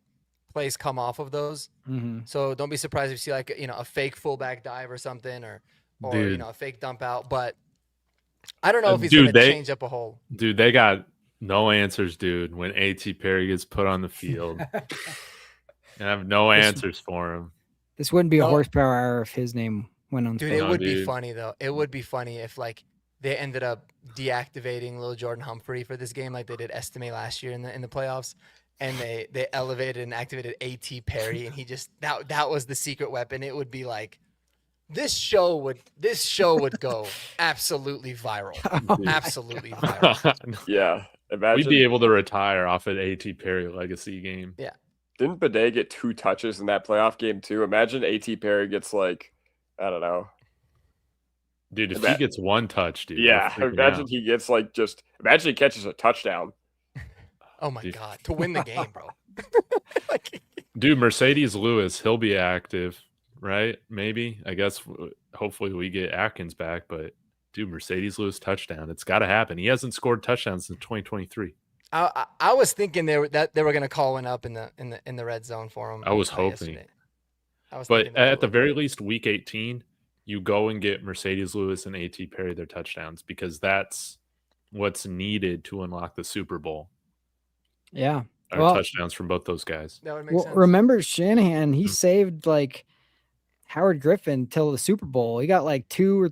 plays come off of those. Mm-hmm. So don't be surprised if you see like a fake fullback dive or something, or a fake dump out. But I don't know if he's gonna change up a whole. Dude, they got no answers, dude. When A.T. Perry gets put on the field. And I have no answers for him. This wouldn't be a horsepower hour if his name went on. Dude, it would be funny though. It would be funny if like they ended up deactivating Lil Jordan Humphrey for this game, like they did Estime last year in the playoffs, and they elevated and activated A.T. Perry, and he just that was the secret weapon. It would be like this show would go absolutely viral, absolutely viral. Yeah. Imagine We'd be able to retire off an A.T. Perry legacy game. Yeah. Didn't Bidet get 2 touches in that playoff game too? Imagine A.T. Perry gets like, I don't know. Dude, if he gets 1 touch, dude. Yeah, we're freaking imagine out. he gets like imagine he catches a touchdown. Oh my Dude. God, to win the game, bro. Dude, Mercedes Lewis, he'll be active, right? Maybe. I guess hopefully we get Atkins back, but dude, Mercedes Lewis touchdown. It's got to happen. He hasn't scored touchdowns since 2023. I was thinking they were going to call one up in the red zone for him. I was hoping. Yesterday. But at the very least, week 18, you go and get Mercedes Lewis and A.T. Perry their touchdowns because that's what's needed to unlock the Super Bowl. Yeah. Touchdowns from both those guys. That would make sense. Remember Shanahan, he saved like Howard Griffin till the Super Bowl. He got like 2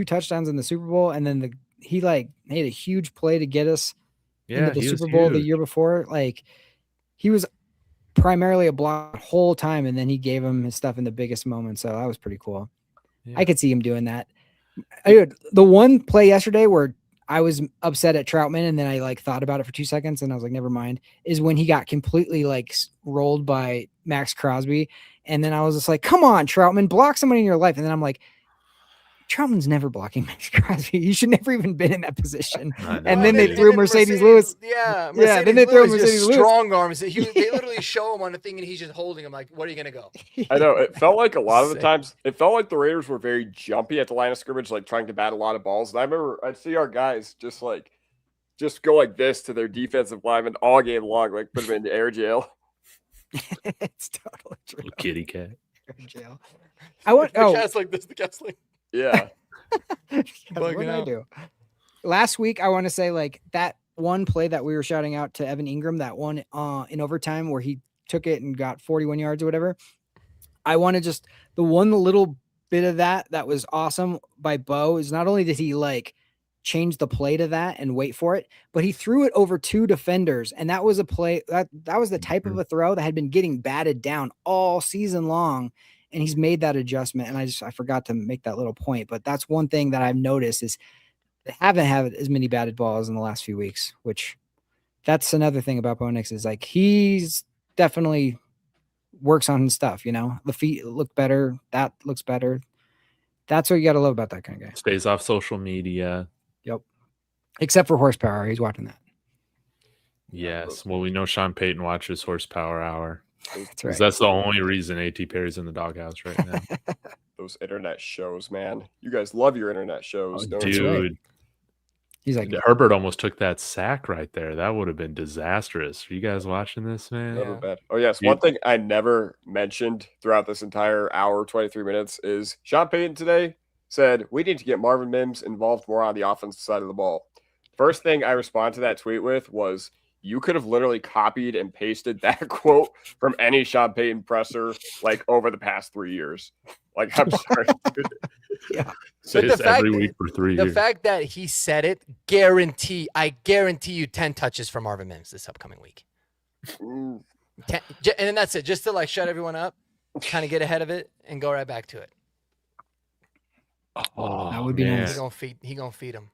touchdowns in the Super Bowl, and then he like made a huge play to get us into the Super Bowl the year before. Like he was primarily a block the whole time, and then he gave him his stuff in the biggest moment. So that was pretty cool. Yeah. I could see him doing that. The one play yesterday where I was upset at Troutman, and then I like thought about it for 2 seconds, and I was like, never mind, is when he got completely like rolled by Max Crosby. And then I was just like, come on, Troutman, block somebody in your life. And then I'm like, Troutman's never blocking Max Crosby. You should never even been in that position. And then they threw Mercedes Lewis. Yeah. Then they threw Mercedes Lewis. Strong arms. They literally show him on the thing, and he's just holding him like, what are you going to go? I know. It felt like a lot of the times, it felt like the Raiders were very jumpy at the line of scrimmage, like trying to bat a lot of balls. And I remember I'd see our guys just go like this to their defensive linemen all game long, like put them into air jail. It's totally true. Little kitty cat. Air jail. The cat's like this, the cat's like. Yeah. What did I do? Last week, I want to say like that one play that we were shouting out to Evan Ingram, that one in overtime where he took it and got 41 yards or whatever. I want to just the one little bit of that was awesome by Bo is not only did he like change the play to that and wait for it, but he threw it over 2 defenders. And that was a play that was the type of a throw that had been getting batted down all season long. And he's made that adjustment. And I forgot to make that little point, but that's one thing that I've noticed is they haven't had as many batted balls in the last few weeks, which that's another thing about Bo Nix is like, he's definitely works on his stuff. You know, the feet look better. That looks better. That's what you got to love about that kind of guy. Stays off social media. Yep. Except for horsepower. He's watching that. Yes. Well, we know Sean Payton watches Horsepower Hour. That's right. That's the only reason A.T. Perry's in the doghouse right now. Those internet shows, man. You guys love your internet shows. Dude. Right. He's like, Herbert almost took that sack right there. That would have been disastrous. Are you guys watching this, man? Never bad. Oh, yes. One thing I never mentioned throughout this entire hour, 23 minutes, is Sean Payton today said, we need to get Marvin Mims involved more on the offensive side of the ball. First thing I responded to that tweet with was, you could have literally copied and pasted that quote from any Sean Payton presser like over the past 3 years. Like, I'm sorry. yeah. But the fact, every week for 3 years. The fact that he said it, I guarantee you 10 touches from Marvin Mims this upcoming week. 10, and then that's it. Just to like shut everyone up, kind of get ahead of it, and go right back to it. Oh, that would be nice. He gonna feed him.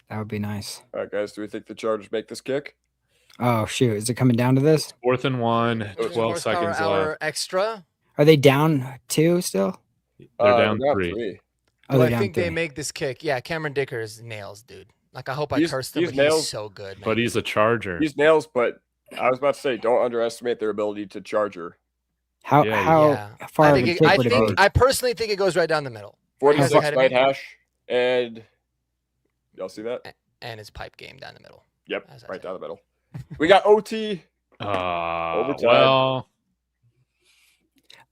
That would be nice. All right, guys. Do we think the Chargers make this kick? Oh, shoot. Is it coming down to this? 4th and 1, 12 seconds left. Extra. Are they down 2 still? They're down 3. Oh, I think they make this kick. Yeah, Cameron Dickers nails, dude. Like, I hope I cursed him, but he's so good, man. But he's a Charger. He's nails, but I was about to say, don't underestimate their ability to charger. How far I personally think it goes right down the middle. 46 night hash, and y'all see that? And his pipe game down the middle. Yep, right down the middle. We got OT. Overtime.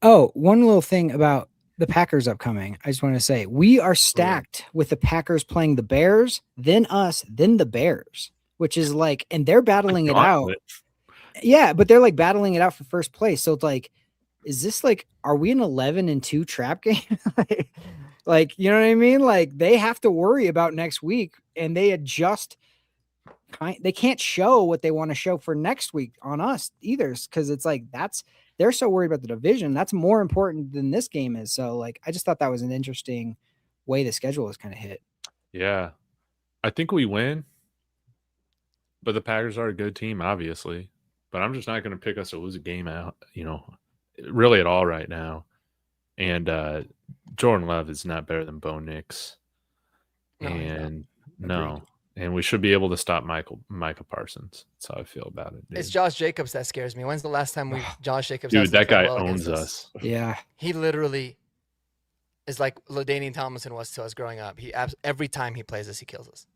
Oh, one little thing about the Packers upcoming. I just want to say we are stacked with the Packers playing the Bears, then us, then the Bears, which is like, and they're battling it out. Yeah, but they're like battling it out for first place. So it's like, is this like, are we an 11-2 trap game? Like, you know what I mean? Like they have to worry about next week, and they adjust. They can't show what they want to show for next week on us either, because it's like they're so worried about the division. That's more important than this game is. So, like, I just thought that was an interesting way the schedule was kind of hit. Yeah, I think we win, But the Packers are a good team, obviously. But I'm just not going to pick us to lose a game out, really at all right now. And Jordan Love is not better than Bo Nix. No, he's not. And Agreed. and we should be able to stop Micah Parsons. That's how I feel about it. Dude. It's Josh Jacobs that scares me. When's the last time Josh Jacobs? Dude, hasn't that played guy well owns against us. Yeah. He literally is like LaDainian Tomlinson was to us growing up. Every time he plays us, he kills us.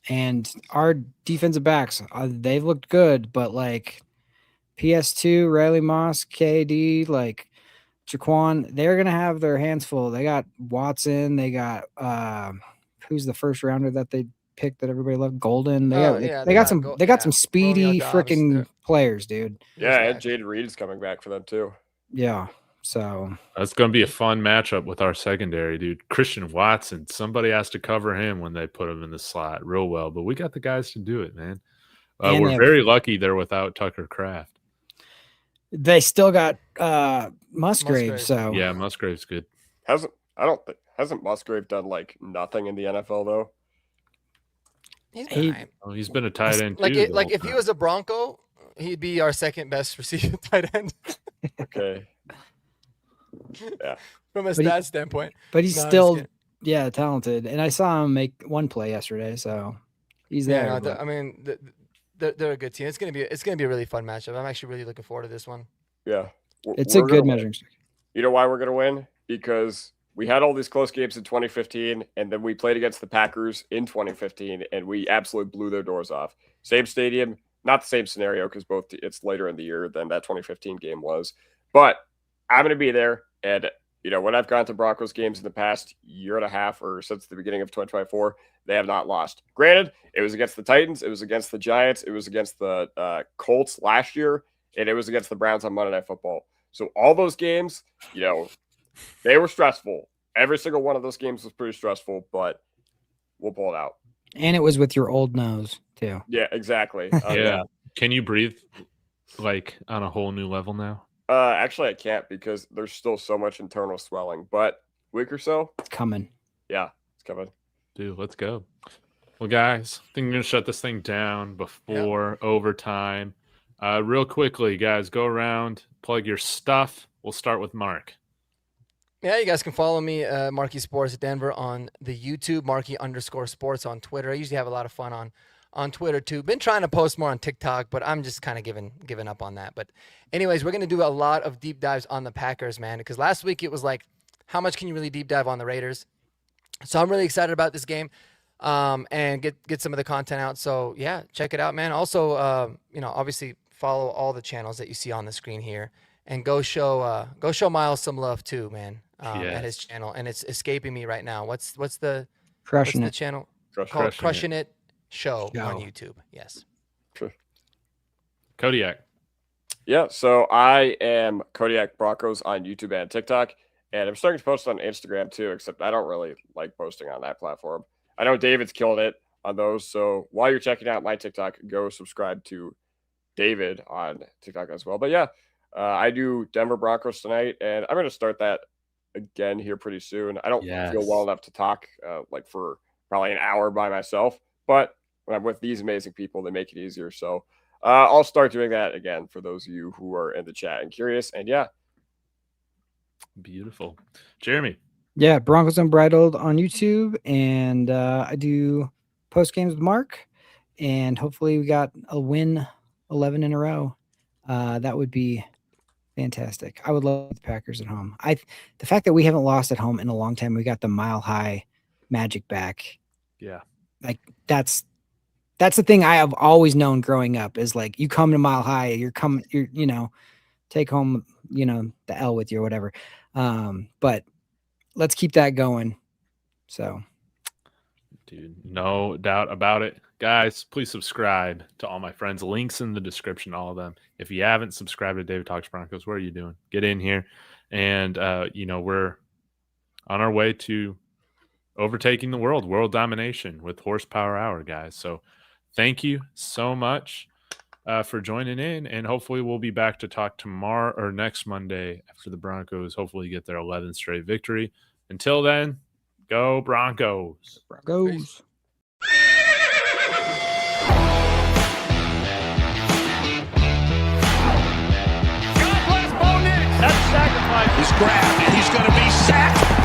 And our defensive backs, they've looked good, but like PS2, Riley Moss, KD, like Jaquan, they're gonna have their hands full. They got Watson, they got who's the first rounder that they picked that everybody loved? Golden. They got some speedy freaking players, dude. Yeah, and Jaden Reed is coming back for them too. Yeah. So that's going to be a fun matchup with our secondary, dude. Christian Watson, somebody has to cover him when they put him in the slot real well, but we got the guys to do it, man. We're very lucky they're without Tucker Kraft. They still got Musgrave. So yeah, Musgrave's good. Hasn't Musgrave done like nothing in the NFL though? He's been a tight end like too. if he was a Bronco, he'd be our second best receiver tight end. Okay. Yeah. From a stats standpoint. But he's still talented. And I saw him make one play yesterday, so he's there. Yeah, I mean, they're a good team. It's gonna be a really fun matchup. I'm actually really looking forward to this one. Yeah. It's a good measuring stick. You know why we're gonna win? Because we had all these close games in 2015, and then we played against the Packers in 2015, and we absolutely blew their doors off. Same stadium, not the same scenario because it's later in the year than that 2015 game was. But I'm going to be there. And, when I've gone to Broncos games in the past year and a half or since the beginning of 2024, they have not lost. Granted, it was against the Titans. It was against the Giants. It was against the Colts last year. And it was against the Browns on Monday Night Football. So all those games, they were stressful. Every single one of those games was pretty stressful, but we'll pull it out. And it was with your old nose, too. Yeah, exactly. Yeah. Can you breathe like on a whole new level now? Actually, I can't because there's still so much internal swelling. But week or so, it's coming. Yeah, it's coming. Dude, let's go. Well, guys, I think I'm going to shut this thing down before overtime. Real quickly, guys, go around, plug your stuff. We'll start with Mark. Yeah, you guys can follow me, Marky Sports Denver, on the YouTube, Marky_Sports on Twitter. I usually have a lot of fun on Twitter too. Been trying to post more on TikTok, but I'm just kind of giving up on that. But anyways, we're going to do a lot of deep dives on the Packers, man, because last week it was like, how much can you really deep dive on the Raiders? So I'm really excited about this game and get some of the content out. So, yeah, check it out, man. Also, obviously follow all the channels that you see on the screen here. And go show Miles some love too, man, at his channel. And it's escaping me right now. What's the channel? Crushing It Show on YouTube. Yes. Kodiak. Yeah, so I am Kodiak Broncos on YouTube and TikTok, and I'm starting to post on Instagram too, except I don't really like posting on that platform. I know David's killing it on those, so while you're checking out my TikTok, go subscribe to David on TikTok as well. But yeah, I do Denver Broncos tonight, and I'm going to start that again here pretty soon. I don't feel well enough to talk for probably an hour by myself, but when I'm with these amazing people, they make it easier. So I'll start doing that again for those of you who are in the chat and curious. And yeah. Beautiful. Jeremy. Yeah, Broncos Unbridled on YouTube, and I do post games with Mark, and hopefully we got a win 11 in a row. That would be fantastic. I would love the Packers at home. The fact that we haven't lost at home in a long time, we got the Mile High magic back. Yeah. Like that's the thing I have always known growing up is like you come to Mile High, you're take home, the L with you or whatever. But let's keep that going. So, dude, no doubt about it. Guys, please subscribe to all my friends. Links in the description, all of them. If you haven't subscribed to David Talks Broncos, what are you doing? Get in here. And, we're on our way to overtaking the world domination with Horsepower Hour, guys. So thank you so much for joining in. And hopefully we'll be back to talk tomorrow or next Monday after the Broncos hopefully get their 11th straight victory. Until then, go Broncos. Broncos. Peace. That's sacrifice. He's grabbed and he's going to be sacked.